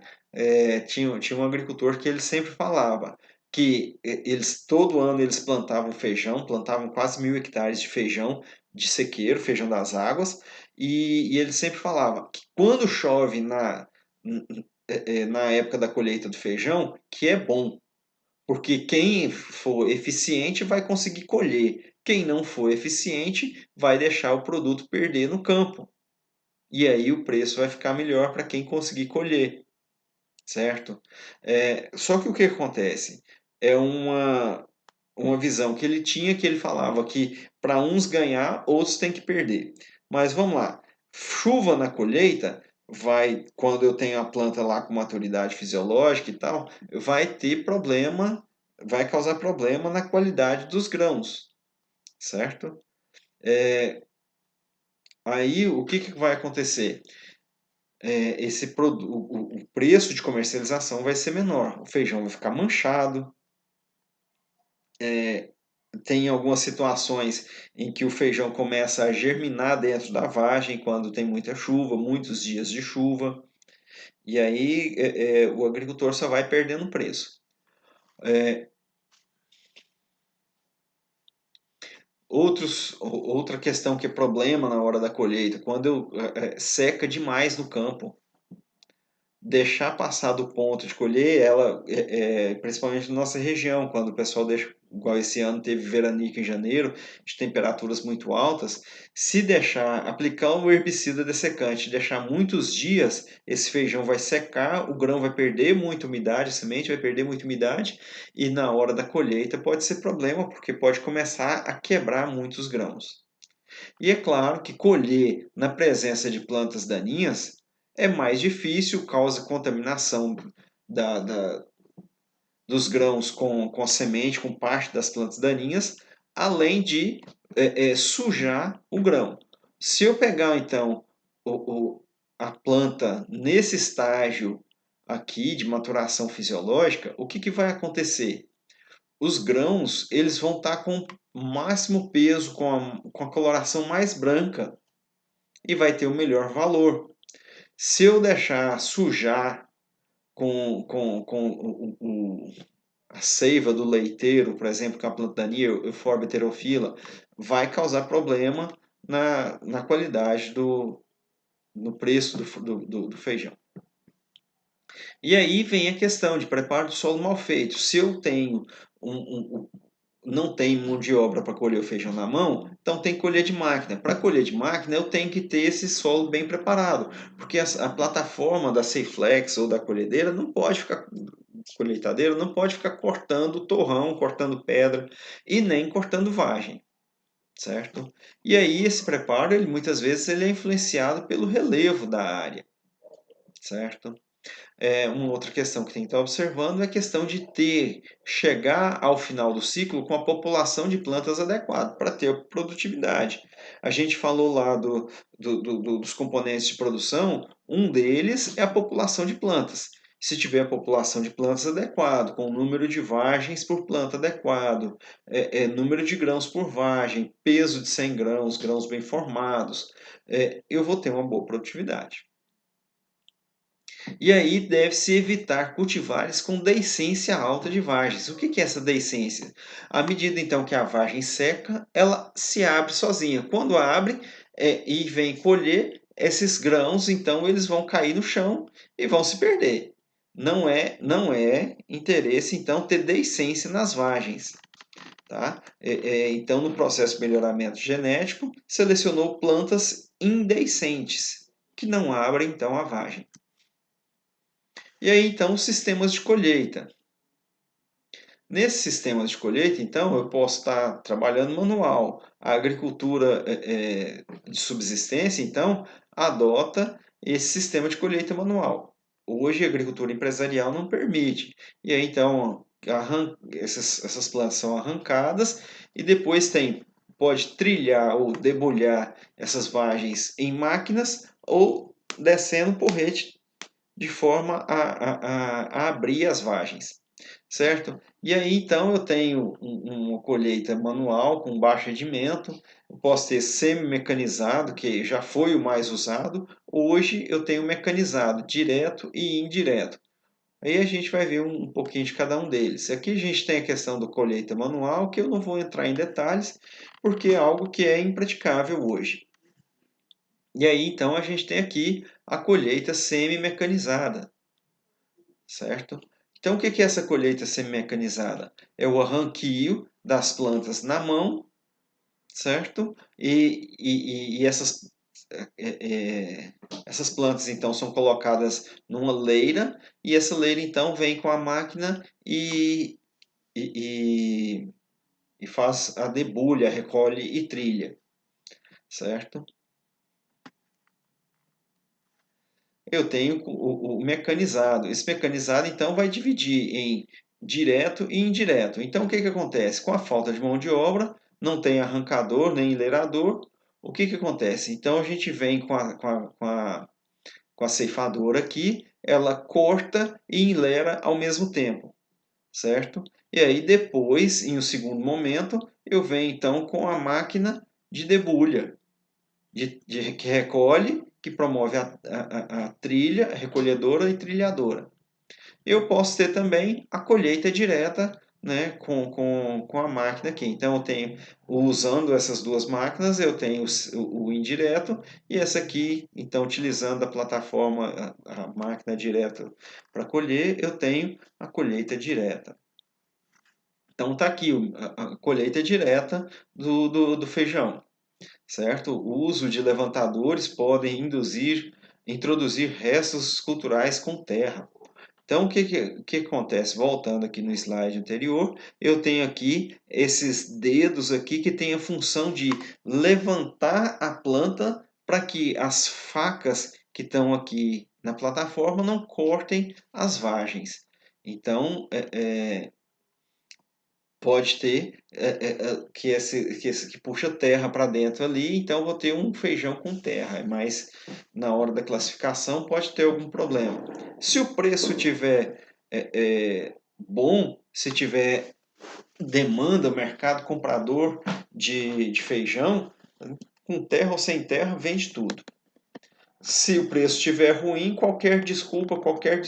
Tinha um agricultor que ele sempre falava que eles todo ano eles plantavam feijão, plantavam quase 1.000 hectares de feijão de sequeiro, feijão das águas, e ele sempre falava que quando chove na época da colheita do feijão, que é bom, porque quem for eficiente vai conseguir colher. Quem não for eficiente vai deixar o produto perder no campo. E aí o preço vai ficar melhor para quem conseguir colher, certo? Só que o que acontece? É uma visão que ele tinha que ele falava que para uns ganhar, outros têm que perder. Mas vamos lá. Chuva na colheita vai, quando eu tenho a planta lá com maturidade fisiológica e tal, vai ter problema, vai causar problema na qualidade dos grãos, certo? Aí o que vai acontecer? O preço de comercialização vai ser menor, o feijão vai ficar manchado, tem algumas situações em que o feijão começa a germinar dentro da vagem quando tem muita chuva, muitos dias de chuva, e aí o agricultor só vai perdendo preço. Outra questão que é problema na hora da colheita, quando seca demais no campo, deixar passar do ponto de colher, ela, principalmente na nossa região, quando o pessoal deixa, igual esse ano teve veranico em janeiro, de temperaturas muito altas, se deixar, aplicar o herbicida dessecante, deixar muitos dias, esse feijão vai secar, o grão vai perder muita umidade, a semente vai perder muita umidade, e na hora da colheita pode ser problema, porque pode começar a quebrar muitos grãos. E é claro que colher na presença de plantas daninhas é mais difícil, causa contaminação da, da, dos grãos com a semente, com parte das plantas daninhas, além de sujar o grão. Se eu pegar então a planta nesse estágio aqui de maturação fisiológica, o que vai acontecer? Os grãos eles vão estar com máximo peso, com a coloração mais branca e vai ter o melhor valor. Se eu deixar sujar com a seiva do leiteiro, por exemplo, que é uma planta daninha, Euphorbia heterofila, vai causar problema na qualidade no preço do feijão. E aí vem a questão de preparo do solo mal feito. Se eu tenho não tem mão de obra para colher o feijão na mão, então tem que colher de máquina. Para colher de máquina, eu tenho que ter esse solo bem preparado, porque a plataforma da Saflex ou da colhedeira não pode ficar colheitadeira não pode ficar cortando torrão, cortando pedra e nem cortando vagem, certo? E aí esse preparo, muitas vezes ele é influenciado pelo relevo da área, certo? Uma outra questão que tem que estar observando é a questão de chegar ao final do ciclo com a população de plantas adequada para ter produtividade. A gente falou lá dos componentes de produção, um deles é a população de plantas. Se tiver a população de plantas adequado, com o número de vagens por planta adequado, número de grãos por vagem, peso de 100 grãos, grãos bem formados, eu vou ter uma boa produtividade. E aí deve-se evitar cultivares com deiscência alta de vagens. O que é essa deiscência? À medida então que a vagem seca, ela se abre sozinha. Quando abre e vem colher, esses grãos então eles vão cair no chão e vão se perder. Não é interesse então ter deiscência nas vagens. Tá? Então, no processo de melhoramento genético, selecionou plantas indeiscentes, que não abrem então a vagem. E aí, então, os sistemas de colheita. Nesses sistemas de colheita, então, eu posso estar trabalhando manual. A agricultura de subsistência, então, adota esse sistema de colheita manual. Hoje, a agricultura empresarial não permite. E aí, então, essas plantas são arrancadas e depois pode trilhar ou debulhar essas vagens em máquinas ou descendo porrete de forma a abrir as vagens, certo? E aí, então, eu tenho uma colheita manual com baixo rendimento, eu posso ter semi-mecanizado, que já foi o mais usado, hoje eu tenho mecanizado, direto e indireto. Aí a gente vai ver um pouquinho de cada um deles. Aqui a gente tem a questão do colheita manual, que eu não vou entrar em detalhes, porque é algo que é impraticável hoje. E aí, então, a gente tem aqui a colheita semi-mecanizada, certo? Então, o que é essa colheita semi-mecanizada? É o arranquio das plantas na mão, certo? E essas plantas, então, são colocadas numa leira, e essa leira, então, vem com a máquina e, e faz a debulha, recolhe e trilha, certo? Eu tenho o mecanizado. Esse mecanizado, então, vai dividir em direto e indireto. Então, o que acontece? Com a falta de mão de obra, não tem arrancador nem enleirador, o que acontece? Então, a gente vem com a ceifadora aqui, ela corta e enlera ao mesmo tempo, certo? E aí, depois, em um segundo momento, eu venho, então, com a máquina de debulha que recolhe, que promove a trilha, a recolhedora e trilhadora. Eu posso ter também a colheita direta, né, com a máquina aqui. Então, eu tenho, usando essas duas máquinas, eu tenho o indireto e essa aqui, então, utilizando a plataforma, a máquina direta para colher, eu tenho a colheita direta. Então, está aqui a colheita direta do feijão, certo? O uso de levantadores podem introduzir restos culturais com terra. Então, o que acontece? Voltando aqui no slide anterior, eu tenho aqui esses dedos aqui que têm a função de levantar a planta para que as facas que estão aqui na plataforma não cortem as vagens. Então, pode ter que puxa terra para dentro ali, então eu vou ter um feijão com terra, mas na hora da classificação pode ter algum problema. Se o preço tiver bom, se tiver demanda, mercado comprador de feijão, com terra ou sem terra, vende tudo. Se o preço estiver ruim, qualquer desculpa, qualquer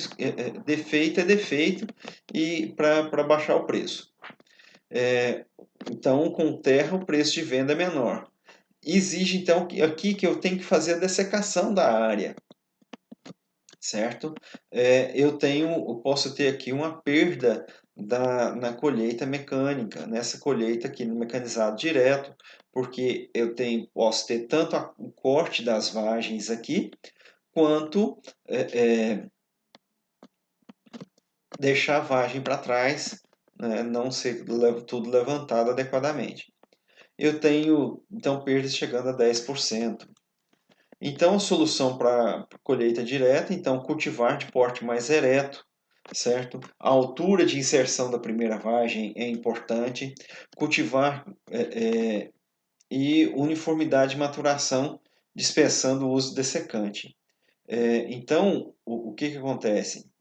defeito é defeito e para baixar o preço. Então, com terra, o preço de venda é menor. Exige, então, aqui que eu tenho que fazer a dessecação da área, certo? Eu posso ter aqui uma perda na colheita mecânica, nessa colheita aqui no mecanizado direto, porque posso ter tanto o corte das vagens aqui, quanto deixar a vagem para trás, né, não ser tudo levantado adequadamente. Eu tenho, então, perdas chegando a 10%. Então, a solução para colheita direta, então, cultivar de porte mais ereto, certo? A altura de inserção da primeira vagem é importante. Cultivar e uniformidade de maturação, dispensando o uso de dessecante. Então, o que acontece?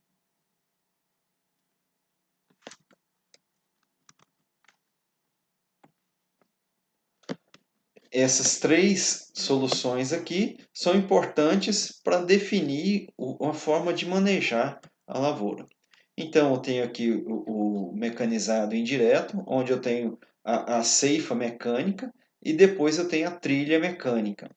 Essas três soluções aqui são importantes para definir uma forma de manejar a lavoura. Então, eu tenho aqui o mecanizado indireto, onde eu tenho a ceifa mecânica e depois eu tenho a trilha mecânica.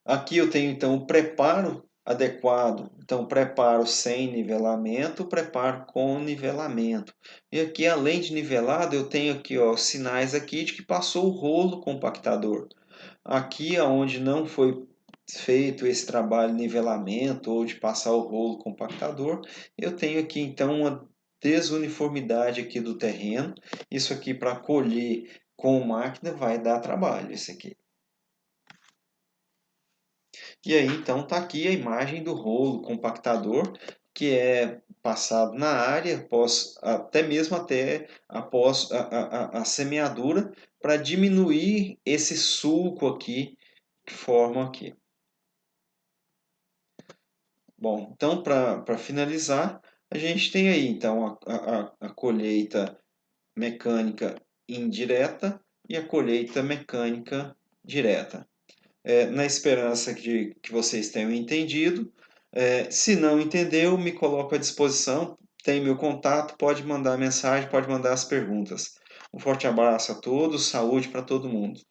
Aqui eu tenho então o preparo adequado, então preparo sem nivelamento, preparo com nivelamento. E aqui além de nivelado, eu tenho aqui ó, sinais aqui de que passou o rolo compactador. Aqui onde não foi feito esse trabalho de nivelamento ou de passar o rolo compactador, eu tenho aqui então uma desuniformidade aqui do terreno. Isso aqui para colher com máquina vai dar trabalho, esse aqui. E aí, então, está aqui a imagem do rolo compactador que é passado na área, até após a semeadura, para diminuir esse sulco aqui que forma aqui. Bom, então, para finalizar, a gente tem aí, então, a colheita mecânica indireta e a colheita mecânica direta. Na esperança que vocês tenham entendido. Se não entendeu, me coloco à disposição. Tem meu contato, pode mandar mensagem, pode mandar as perguntas. Um forte abraço a todos, saúde para todo mundo.